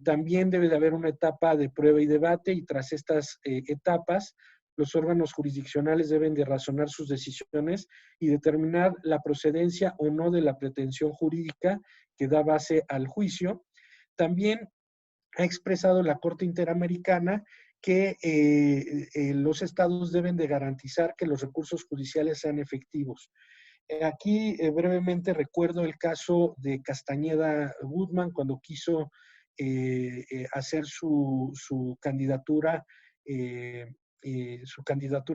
También debe de haber una etapa de prueba y debate y tras estas etapas los órganos jurisdiccionales deben de razonar sus decisiones y determinar la procedencia o no de la pretensión jurídica que da base al juicio. También ha expresado la Corte Interamericana que los estados deben de garantizar que los recursos judiciales sean efectivos. Aquí brevemente recuerdo el caso de Castañeda Goodman cuando quiso hacer su candidatura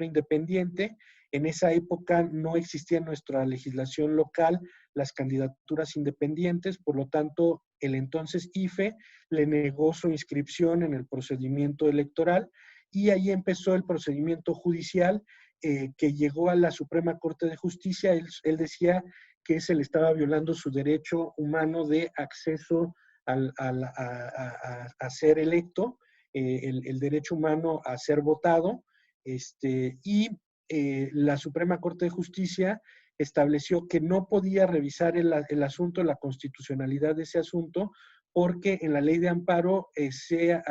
independiente. En esa época no existía en nuestra legislación local las candidaturas independientes, por lo tanto, el entonces IFE le negó su inscripción en el procedimiento electoral y ahí empezó el procedimiento judicial que llegó a la Suprema Corte de Justicia. Él decía que se le estaba violando su derecho humano de acceso a ser electo, el derecho humano a ser votado, y la Suprema Corte de Justicia estableció que no podía revisar el asunto, la constitucionalidad de ese asunto, porque en la ley de amparo existía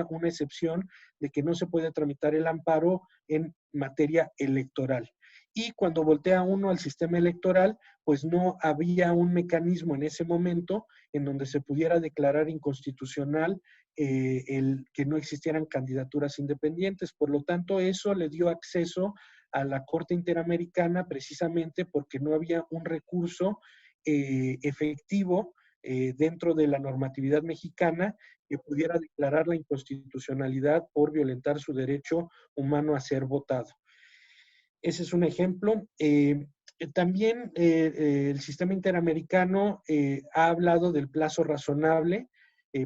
una excepción de que no se puede tramitar el amparo en materia electoral. Y cuando voltea uno al sistema electoral, pues no había un mecanismo en ese momento en donde se pudiera declarar inconstitucional el que no existieran candidaturas independientes. Por lo tanto, eso le dio acceso a la Corte Interamericana precisamente porque no había un recurso efectivo dentro de la normatividad mexicana que pudiera declarar la inconstitucionalidad por violentar su derecho humano a ser votado. Ese es un ejemplo. También el sistema interamericano ha hablado del plazo razonable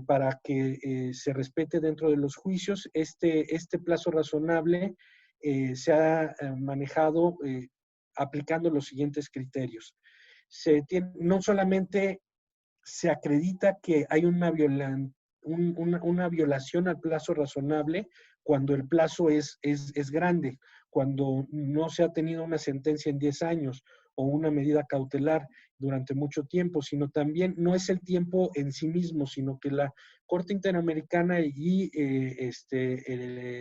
para que se respete dentro de los juicios. Este plazo razonable se ha manejado aplicando los siguientes criterios. No solamente se acredita que hay una violación al plazo razonable cuando el plazo es grande, cuando no se ha tenido una sentencia en 10 años o una medida cautelar durante mucho tiempo, sino también no es el tiempo en sí mismo, sino que la Corte Interamericana y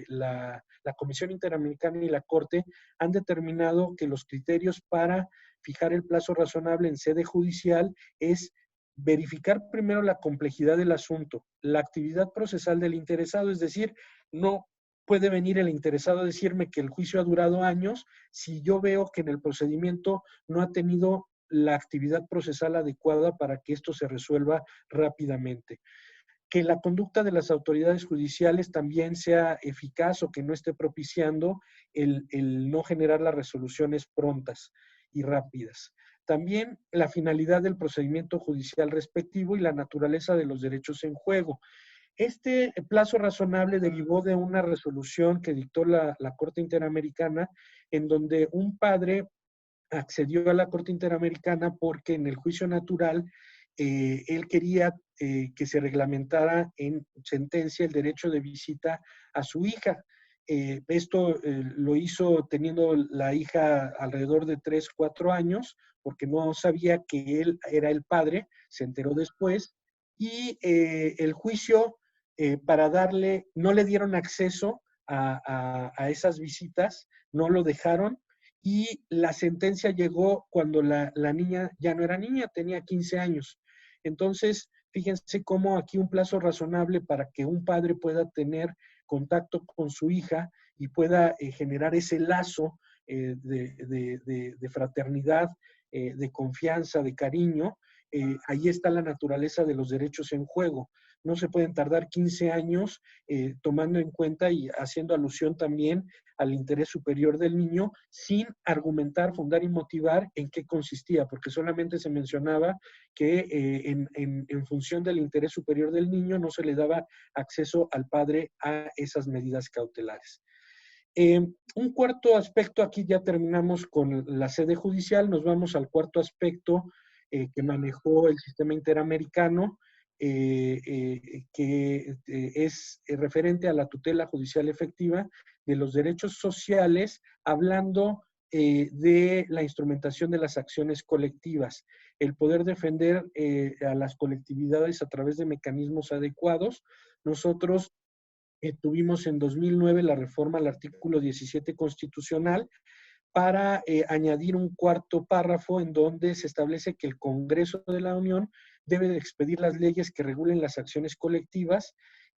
la Comisión Interamericana y la Corte han determinado que los criterios para fijar el plazo razonable en sede judicial es verificar primero la complejidad del asunto, la actividad procesal del interesado, es decir, no puede venir el interesado a decirme que el juicio ha durado años si yo veo que en el procedimiento no ha tenido la actividad procesal adecuada para que esto se resuelva rápidamente. Que la conducta de las autoridades judiciales también sea eficaz o que no esté propiciando el no generar las resoluciones prontas y rápidas. También la finalidad del procedimiento judicial respectivo y la naturaleza de los derechos en juego. Este plazo razonable derivó de una resolución que dictó la Corte Interamericana en donde un padre accedió a la Corte Interamericana porque en el juicio natural él quería que se reglamentara en sentencia el derecho de visita a su hija. Esto lo hizo teniendo la hija alrededor de 3, 4 años, porque no sabía que él era el padre, se enteró después, y el juicio para darle, no le dieron acceso a esas visitas, no lo dejaron, y la sentencia llegó cuando la niña ya no era niña, tenía 15 años. Entonces, fíjense cómo aquí un plazo razonable para que un padre pueda tener contacto con su hija y pueda generar ese lazo de fraternidad, de confianza, de cariño. Ahí está la naturaleza de los derechos en juego. No se pueden tardar 15 años tomando en cuenta y haciendo alusión también al interés superior del niño sin argumentar, fundar y motivar en qué consistía, porque solamente se mencionaba que en función del interés superior del niño no se le daba acceso al padre a esas medidas cautelares. Un cuarto aspecto, aquí ya terminamos con la sede judicial, nos vamos al cuarto aspecto que manejó el sistema interamericano, que es referente a la tutela judicial efectiva de los derechos sociales, hablando de la instrumentación de las acciones colectivas, el poder defender a las colectividades a través de mecanismos adecuados. Nosotros tuvimos en 2009 la reforma al artículo 17 constitucional para añadir un cuarto párrafo en donde se establece que el Congreso de la Unión debe de expedir las leyes que regulen las acciones colectivas.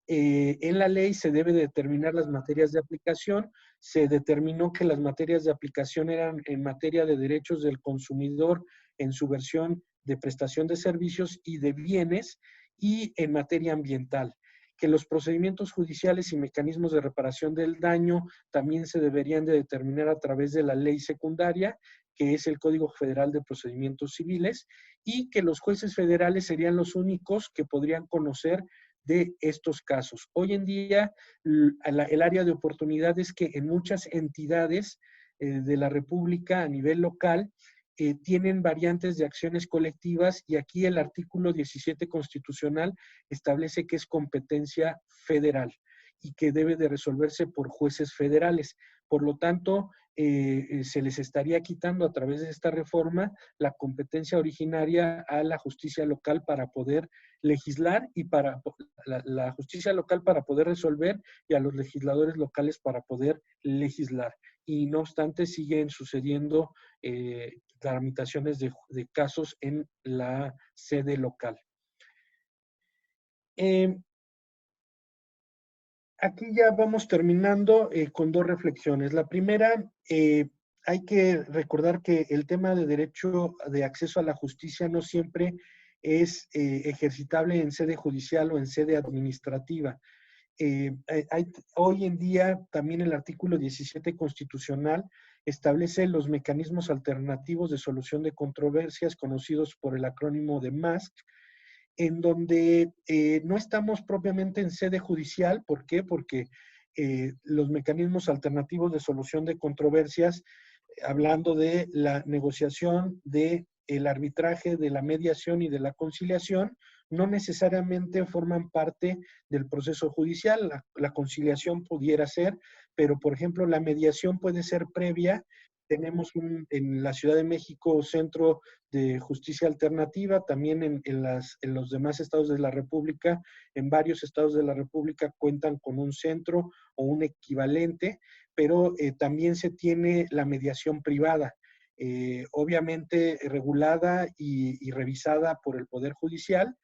En la ley se debe determinar las materias de aplicación. Se determinó que las materias de aplicación eran en materia de derechos del consumidor en su versión de prestación de servicios y de bienes, y en materia ambiental, que los procedimientos judiciales y mecanismos de reparación del daño también se deberían de determinar a través de la ley secundaria, que es el Código Federal de Procedimientos Civiles, y que los jueces federales serían los únicos que podrían conocer de estos casos. Hoy en día, el área de oportunidad es que en muchas entidades de la República a nivel local tienen variantes de acciones colectivas, y aquí el artículo 17 constitucional establece que es competencia federal y que debe de resolverse por jueces federales. Por lo tanto, se les estaría quitando a través de esta reforma la competencia originaria a la justicia local para poder legislar, y para la justicia local para poder resolver, y a los legisladores locales para poder legislar. Y no obstante, siguen sucediendo tramitaciones de casos en la sede local. Aquí ya vamos terminando con dos reflexiones. La primera, hay que recordar que el tema de derecho de acceso a la justicia no siempre es ejercitable en sede judicial o en sede administrativa. Hoy en día también el artículo 17 constitucional establece los mecanismos alternativos de solución de controversias, conocidos por el acrónimo de MASC, en donde no estamos propiamente en sede judicial. ¿Por qué? Porque los mecanismos alternativos de solución de controversias, hablando de la negociación, de el arbitraje, de la mediación y de la conciliación, no necesariamente forman parte del proceso judicial. La conciliación pudiera ser, pero por ejemplo la mediación puede ser previa. Tenemos en la Ciudad de México Centro de Justicia Alternativa, también en los demás estados de la República, en varios estados de la República cuentan con un centro o un equivalente, pero también se tiene la mediación privada, obviamente regulada y revisada por el Poder Judicial.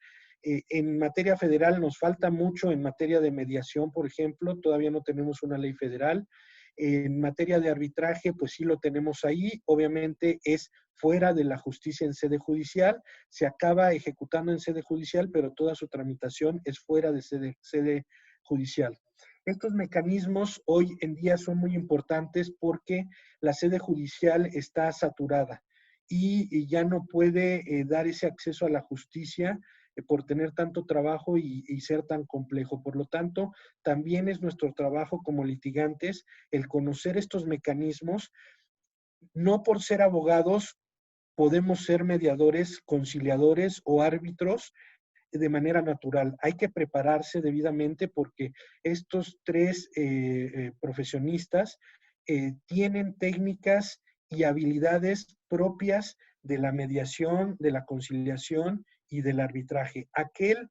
En materia federal nos falta mucho en materia de mediación, por ejemplo, todavía no tenemos una ley federal. En materia de arbitraje, pues sí lo tenemos ahí, obviamente es fuera de la justicia en sede judicial, se acaba ejecutando en sede judicial, pero toda su tramitación es fuera de sede judicial. Estos mecanismos hoy en día son muy importantes porque la sede judicial está saturada y ya no puede dar ese acceso a la justicia por tener tanto trabajo y ser tan complejo. Por lo tanto, también es nuestro trabajo como litigantes el conocer estos mecanismos no por ser abogados podemos ser mediadores, conciliadores o árbitros de manera natural. Hay que prepararse debidamente porque estos tres profesionistas tienen técnicas y habilidades propias de la mediación, de la conciliación y del arbitraje. Aquel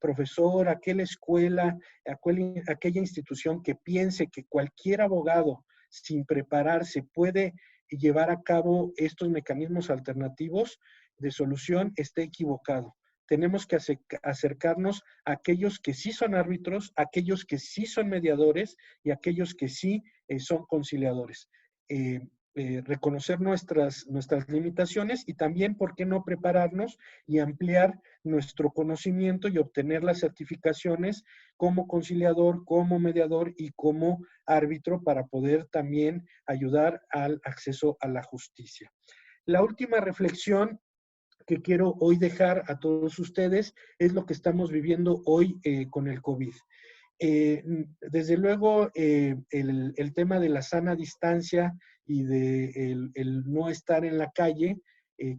profesor, aquella escuela, aquella institución que piense que cualquier abogado sin prepararse puede llevar a cabo estos mecanismos alternativos de solución, está equivocado. Tenemos que acercarnos a aquellos que sí son árbitros, a aquellos que sí son mediadores y a aquellos que sí son conciliadores. Reconocer nuestras limitaciones y también, ¿por qué no prepararnos y ampliar nuestro conocimiento y obtener las certificaciones como conciliador, como mediador y como árbitro para poder también ayudar al acceso a la justicia? La última reflexión que quiero hoy dejar a todos ustedes es lo que estamos viviendo hoy con el COVID. Desde luego, el tema de la sana distancia y de el no estar en la calle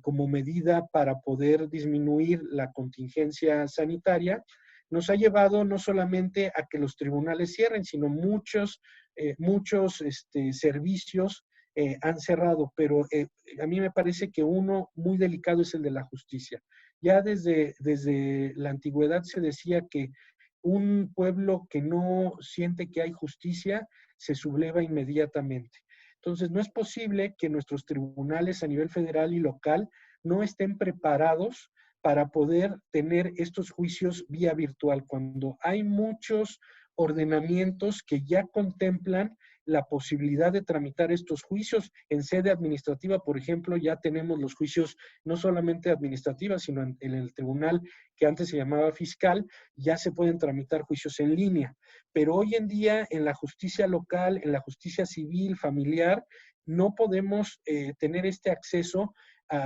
como medida para poder disminuir la contingencia sanitaria, nos ha llevado no solamente a que los tribunales cierren, sino muchos servicios han cerrado, pero a mí me parece que uno muy delicado es el de la justicia. Ya desde la antigüedad se decía que un pueblo que no siente que hay justicia se subleva inmediatamente. Entonces, no es posible que nuestros tribunales a nivel federal y local no estén preparados para poder tener estos juicios vía virtual, cuando hay muchos ordenamientos que ya contemplan la posibilidad de tramitar estos juicios en sede administrativa. Por ejemplo, ya tenemos los juicios no solamente administrativos, sino en el tribunal que antes se llamaba fiscal, ya se pueden tramitar juicios en línea. Pero hoy en día en la justicia local, en la justicia civil, familiar, no podemos tener este acceso a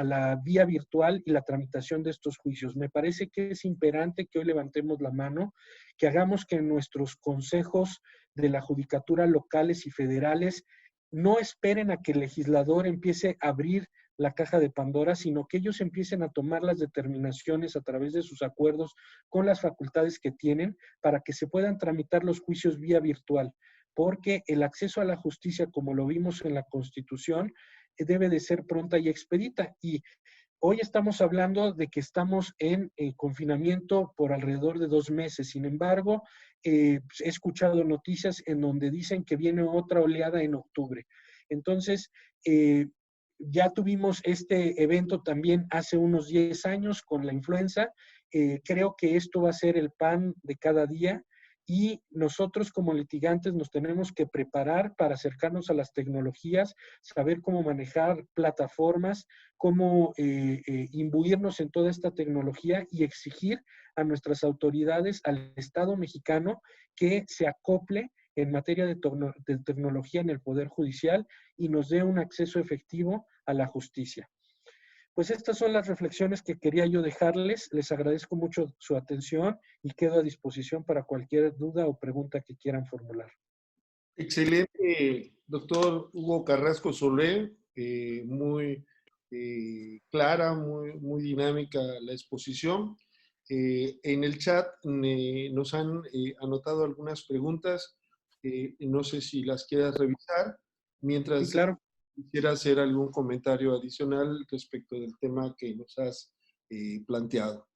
la vía virtual y la tramitación de estos juicios. Me parece que es imperante que hoy levantemos la mano, que hagamos que nuestros consejos de la judicatura locales y federales no esperen a que el legislador empiece a abrir la caja de Pandora, sino que ellos empiecen a tomar las determinaciones a través de sus acuerdos con las facultades que tienen para que se puedan tramitar los juicios vía virtual, porque el acceso a la justicia, como lo vimos en la Constitución, debe de ser pronta y expedita. Y hoy estamos hablando de que estamos en confinamiento por alrededor de 2 meses. Sin embargo, he escuchado noticias en donde dicen que viene otra oleada en octubre. Entonces, ya tuvimos este evento también hace unos 10 años con la influenza. Creo que esto va a ser el pan de cada día y nosotros como litigantes nos tenemos que preparar para acercarnos a las tecnologías, saber cómo manejar plataformas, cómo imbuirnos en toda esta tecnología y exigir a nuestras autoridades, al Estado mexicano, que se acople en materia de tecnología en el Poder Judicial y nos dé un acceso efectivo a la justicia. Pues estas son las reflexiones que quería yo dejarles. Les agradezco mucho su atención y quedo a disposición para cualquier duda o pregunta que quieran formular. Excelente, doctor Hugo Carrasco Soler, muy clara, muy dinámica la exposición. En el chat nos han anotado algunas preguntas, no sé si las quieras revisar, mientras Sí, claro. quisiera hacer algún comentario adicional respecto del tema que nos has planteado.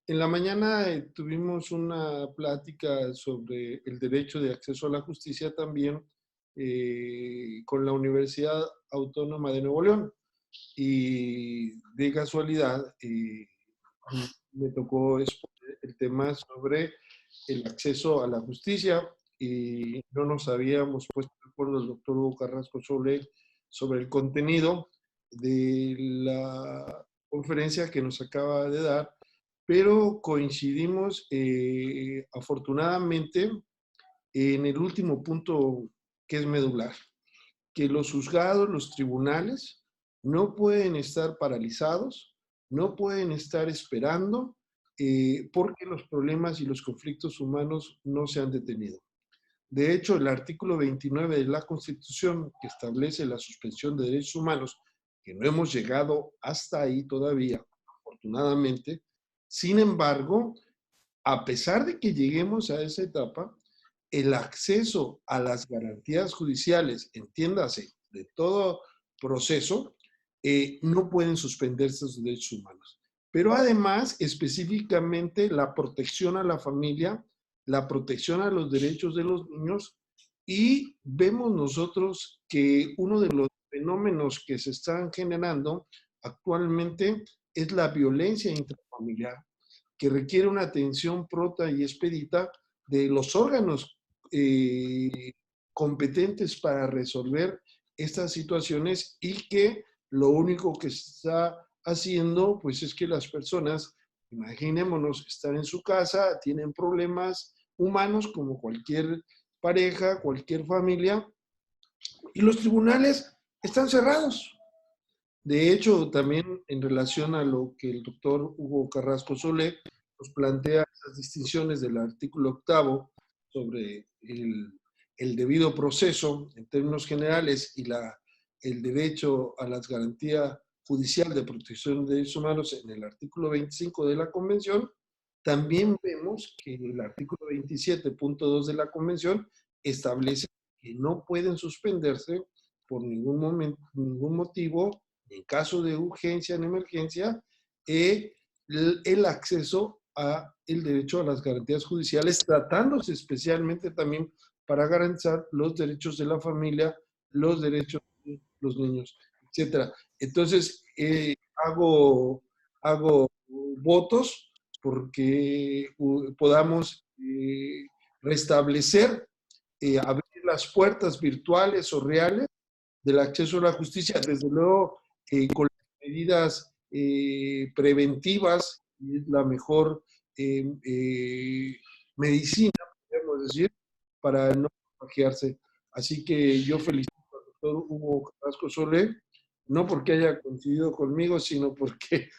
En la mañana tuvimos una plática sobre el derecho de acceso a la justicia también con la Universidad Autónoma de Nuevo León. Y de casualidad me tocó exponer el tema sobre el acceso a la justicia y no nos habíamos puesto de acuerdo el doctor Hugo Carrasco sobre el contenido de la conferencia que nos acaba de dar, pero coincidimos afortunadamente en el último punto que es medular, que los juzgados, los tribunales, no pueden estar paralizados, no pueden estar esperando porque los problemas y los conflictos humanos no se han detenido. De hecho, el artículo 29 de la Constitución, que establece la suspensión de derechos humanos, que no hemos llegado hasta ahí todavía, afortunadamente, sin embargo, a pesar de que lleguemos a esa etapa, el acceso a las garantías judiciales, entiéndase, de todo proceso, no pueden suspenderse los derechos humanos. Pero además, específicamente, la protección a la familia, la protección a los derechos de los niños, y vemos nosotros que uno de los fenómenos que se están generando actualmente es la violencia intrafamiliar, que requiere una atención pronta y expedita de los órganos competentes para resolver estas situaciones, y que lo único que se está haciendo pues es que las personas, imaginémonos, están en su casa, tienen problemas humanos como cualquier pareja, cualquier familia, y los tribunales están cerrados. De hecho, también en relación a lo que el doctor Hugo Carrasco Solé nos plantea, esas distinciones del artículo 8 sobre el debido proceso en términos generales y el derecho a las garantías judicial de protección de derechos humanos en el artículo 25 de la Convención, también vemos que el artículo 27.2 de la Convención establece que no pueden suspenderse por ningún momento, ningún motivo, en caso de urgencia, en emergencia, el acceso a el derecho a las garantías judiciales, tratándose especialmente también para garantizar los derechos de la familia, los derechos de los niños, etcétera. Entonces, hago votos porque podamos restablecer, abrir las puertas virtuales o reales del acceso a la justicia, desde luego con las medidas preventivas, y es la mejor medicina, podemos decir, para no contagiarse. Así que yo felicito al doctor Hugo Carrasco Solé, no porque haya coincidido conmigo, sino porque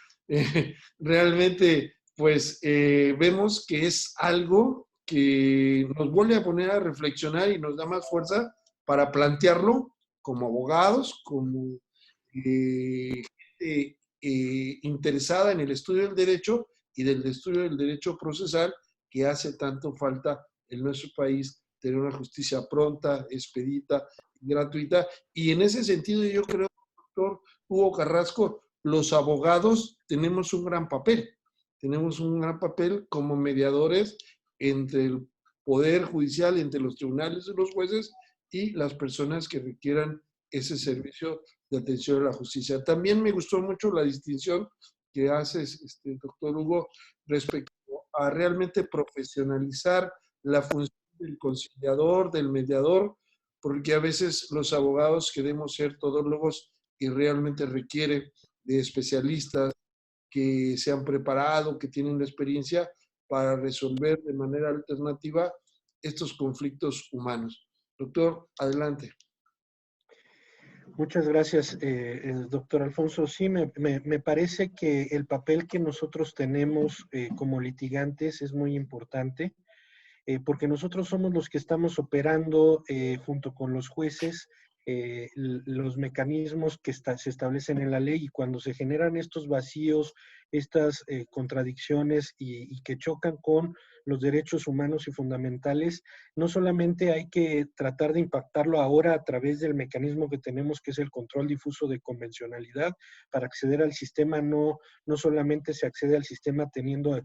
realmente pues vemos que es algo que nos vuelve a poner a reflexionar y nos da más fuerza para plantearlo como abogados, como gente interesada en el estudio del derecho y del estudio del derecho procesal, que hace tanto falta en nuestro país tener una justicia pronta, expedita, gratuita. Y en ese sentido yo creo, doctor Hugo Carrasco, los abogados tenemos un gran papel. Tenemos un gran papel como mediadores entre el Poder Judicial, entre los tribunales y los jueces y las personas que requieran ese servicio de atención a la justicia. También me gustó mucho la distinción que haces, doctor Hugo, respecto a realmente profesionalizar la función del conciliador, del mediador, porque a veces los abogados queremos ser todólogos y realmente requiere de especialistas que se han preparado, que tienen la experiencia para resolver de manera alternativa estos conflictos humanos. Doctor, adelante. Muchas gracias, doctor Alfonso. Sí, me parece que el papel que nosotros tenemos como litigantes es muy importante, porque nosotros somos los que estamos operando junto con los jueces los mecanismos que se establecen en la ley, y cuando se generan estos vacíos, estas contradicciones y que chocan con los derechos humanos y fundamentales, no solamente hay que tratar de impactarlo ahora a través del mecanismo que tenemos, que es el control difuso de convencionalidad. Para acceder al sistema no solamente se accede al sistema teniendo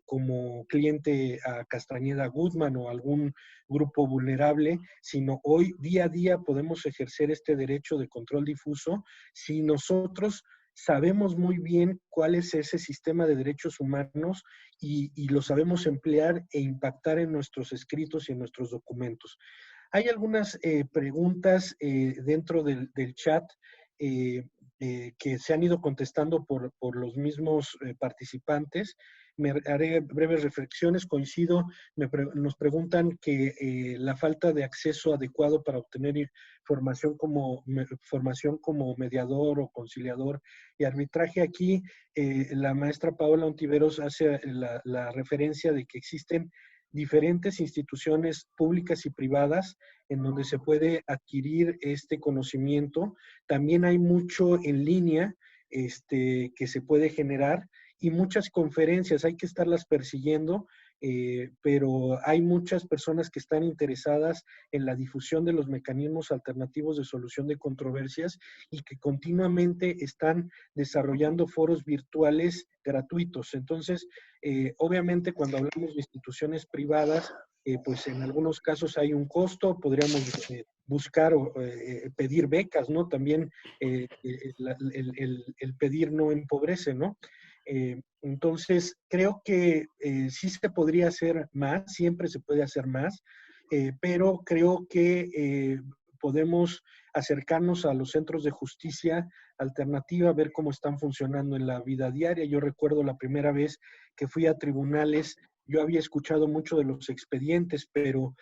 como cliente a Castañeda Guzmán o algún grupo vulnerable, sino hoy día a día podemos ejercer este derecho de control difuso si nosotros sabemos muy bien cuál es ese sistema de derechos humanos y lo sabemos emplear e impactar en nuestros escritos y en nuestros documentos. Hay algunas preguntas dentro del chat que se han ido contestando por los mismos participantes. Me haré breves reflexiones. Coincido, nos preguntan que la falta de acceso adecuado para obtener formación como mediador o conciliador y arbitraje. Aquí la maestra Paola Ontiveros hace la referencia de que existen diferentes instituciones públicas y privadas en donde se puede adquirir este conocimiento. También hay mucho en línea que se puede generar y muchas conferencias, hay que estarlas persiguiendo, pero hay muchas personas que están interesadas en la difusión de los mecanismos alternativos de solución de controversias y que continuamente están desarrollando foros virtuales gratuitos. Entonces, obviamente cuando hablamos de instituciones privadas, pues en algunos casos hay un costo, podríamos buscar o pedir becas, ¿no? También el pedir no empobrece, ¿no? Entonces, creo que sí se podría hacer más, siempre se puede hacer más, pero creo que podemos acercarnos a los centros de justicia alternativa, ver cómo están funcionando en la vida diaria. Yo recuerdo la primera vez que fui a tribunales, yo había escuchado mucho de los expedientes, pero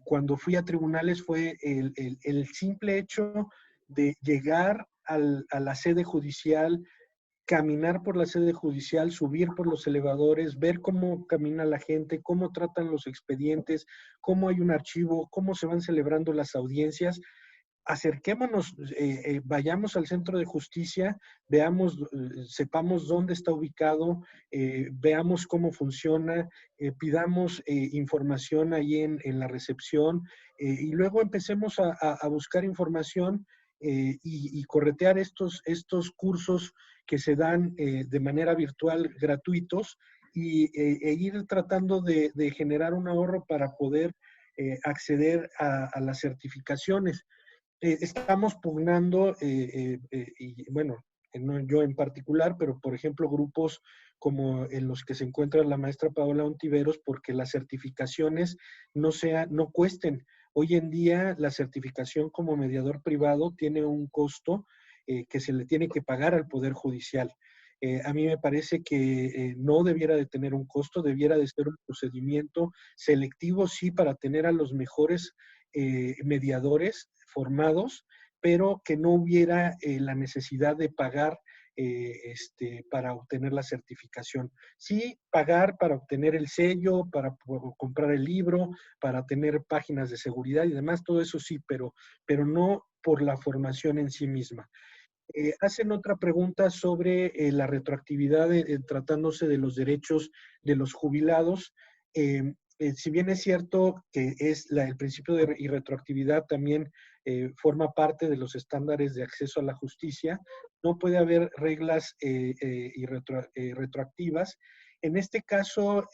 cuando fui a tribunales fue el simple hecho de llegar a la sede judicial, caminar por la sede judicial, subir por los elevadores, ver cómo camina la gente, cómo tratan los expedientes, cómo hay un archivo, cómo se van celebrando las audiencias. Acerquémonos, vayamos al centro de justicia, veamos, sepamos dónde está ubicado, veamos cómo funciona, pidamos información ahí en la recepción y luego empecemos a buscar información y corretear estos cursos que se dan de manera virtual gratuitos e ir tratando de generar un ahorro para poder acceder a las certificaciones. Estamos pugnando, y bueno, no yo en particular, pero por ejemplo grupos como en los que se encuentra la maestra Paola Ontiveros, porque las certificaciones no cuesten. Hoy en día la certificación como mediador privado tiene un costo que se le tiene que pagar al Poder Judicial. A mí me parece que no debiera de tener un costo, debiera de ser un procedimiento selectivo, sí, para tener a los mejores mediadores formados, pero que no hubiera la necesidad de pagar para obtener la certificación. Sí, pagar para obtener el sello, para comprar el libro, para tener páginas de seguridad y demás, todo eso sí, pero no por la formación en sí misma. Hacen otra pregunta sobre la retroactividad tratándose de los derechos de los jubilados. Si bien es cierto que el principio de irretroactividad también forma parte de los estándares de acceso a la justicia, no puede haber reglas retroactivas. En este caso,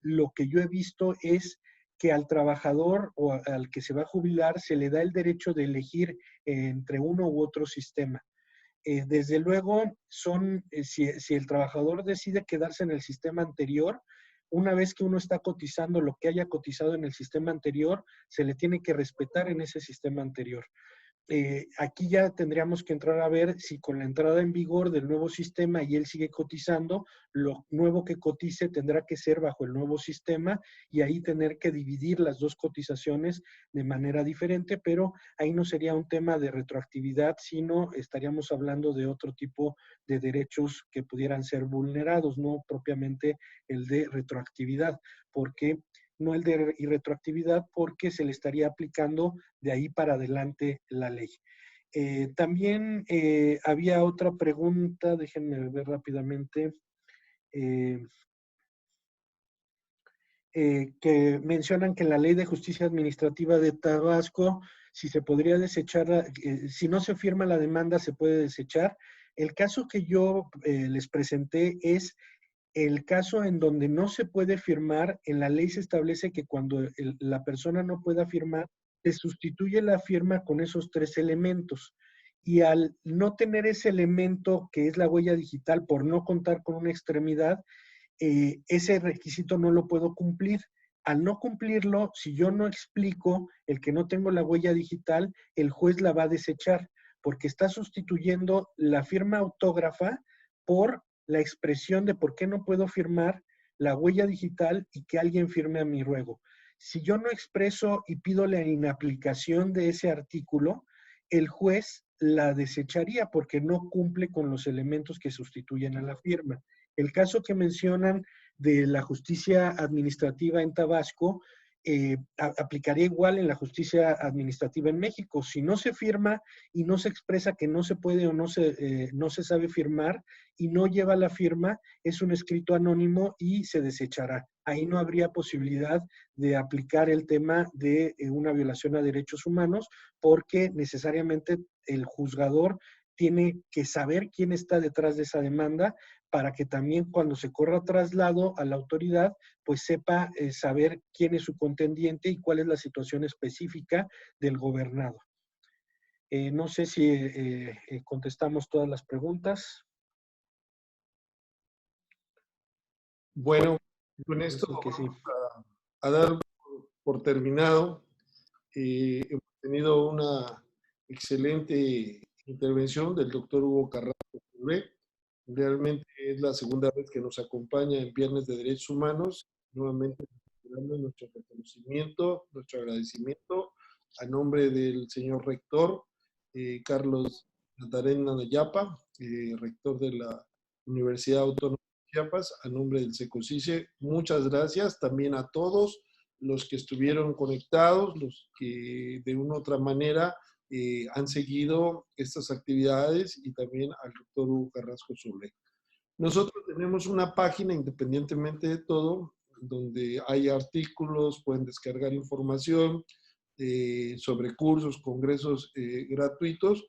lo que yo he visto es que al trabajador o al que se va a jubilar se le da el derecho de elegir entre uno u otro sistema. Desde luego, si el trabajador decide quedarse en el sistema anterior, una vez que uno está cotizando lo que haya cotizado en el sistema anterior, se le tiene que respetar en ese sistema anterior. Aquí ya tendríamos que entrar a ver si con la entrada en vigor del nuevo sistema y él sigue cotizando, lo nuevo que cotice tendrá que ser bajo el nuevo sistema y ahí tener que dividir las dos cotizaciones de manera diferente, pero ahí no sería un tema de retroactividad, sino estaríamos hablando de otro tipo de derechos que pudieran ser vulnerados, no propiamente el de retroactividad, porque no el de irretroactividad, porque se le estaría aplicando de ahí para adelante la ley. También había otra pregunta, déjenme ver rápidamente, que mencionan que en la Ley de Justicia Administrativa de Tabasco, si se podría desechar, si no se firma la demanda, se puede desechar. El caso que yo les presenté es el caso en donde no se puede firmar. En la ley se establece que cuando la persona no pueda firmar, se sustituye la firma con esos tres elementos. Y al no tener ese elemento que es la huella digital por no contar con una extremidad, ese requisito no lo puedo cumplir. Al no cumplirlo, si yo no explico el que no tengo la huella digital, el juez la va a desechar porque está sustituyendo la firma autógrafa por la expresión de por qué no puedo firmar la huella digital y que alguien firme a mi ruego. Si yo no expreso y pido la inaplicación de ese artículo, el juez la desecharía porque no cumple con los elementos que sustituyen a la firma. El caso que mencionan de la justicia administrativa en Tabasco aplicaría igual en la justicia administrativa en México. Si no se firma y no se expresa que no se puede o no se sabe firmar y no lleva la firma, es un escrito anónimo y se desechará. Ahí no habría posibilidad de aplicar el tema de una violación a derechos humanos, porque necesariamente el juzgador tiene que saber quién está detrás de esa demanda, para que también cuando se corra traslado a la autoridad, pues sepa saber quién es su contendiente y cuál es la situación específica del gobernado. No sé si contestamos todas las preguntas. Bueno, con esto que sí. vamos a dar por terminado. Hemos tenido una excelente intervención del doctor Hugo Carrasco. Realmente es la segunda vez que nos acompaña en Viernes de Derechos Humanos. Nuevamente, dando nuestro reconocimiento, nuestro agradecimiento a nombre del señor rector, Carlos Natarena Nayapa, rector de la Universidad Autónoma de Chiapas, a nombre del SECOSICE. Muchas gracias también a todos los que estuvieron conectados, los que de una u otra manera han seguido estas actividades, y también al doctor Hugo Carrasco Soule. Nosotros tenemos una página, independientemente de todo, donde hay artículos, pueden descargar información sobre cursos, congresos gratuitos,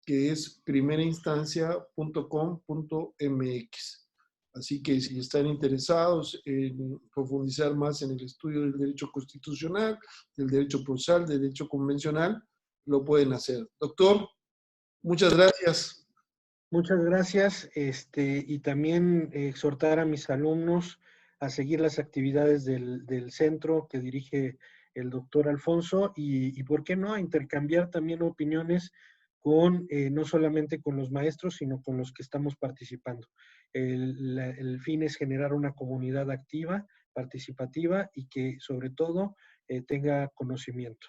que es primerainstancia.com.mx. Así que si están interesados en profundizar más en el estudio del derecho constitucional, del derecho procesal, del derecho convencional, lo pueden hacer. Doctor, muchas gracias. Muchas gracias, y también exhortar a mis alumnos a seguir las actividades del centro que dirige el doctor Alfonso, y ¿por qué no?, a intercambiar también opiniones con, no solamente con los maestros, sino con los que estamos participando. El fin es generar una comunidad activa, participativa, y que sobre todo tenga conocimiento.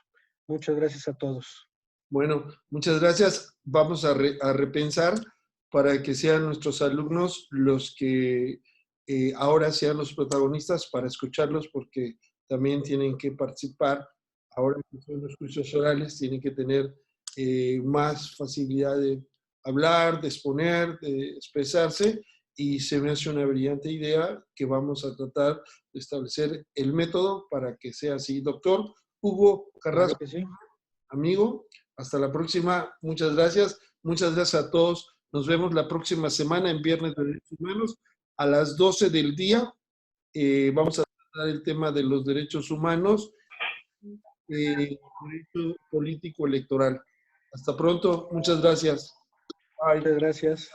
Muchas gracias a todos. Bueno, muchas gracias. Vamos a repensar para que sean nuestros alumnos los que ahora sean los protagonistas, para escucharlos, porque también tienen que participar. Ahora que son los juicios orales, tienen que tener más facilidad de hablar, de exponer, de expresarse, y se me hace una brillante idea que vamos a tratar de establecer el método para que sea así. Doctor Hugo Carrasco, Claro que sí. Amigo, hasta la próxima. Muchas gracias. Muchas gracias a todos. Nos vemos la próxima semana en Viernes de Derechos Humanos a las 12 del día. Vamos a tratar el tema de los derechos humanos, derecho político electoral. Hasta pronto. Muchas gracias. Bye. Muchas gracias.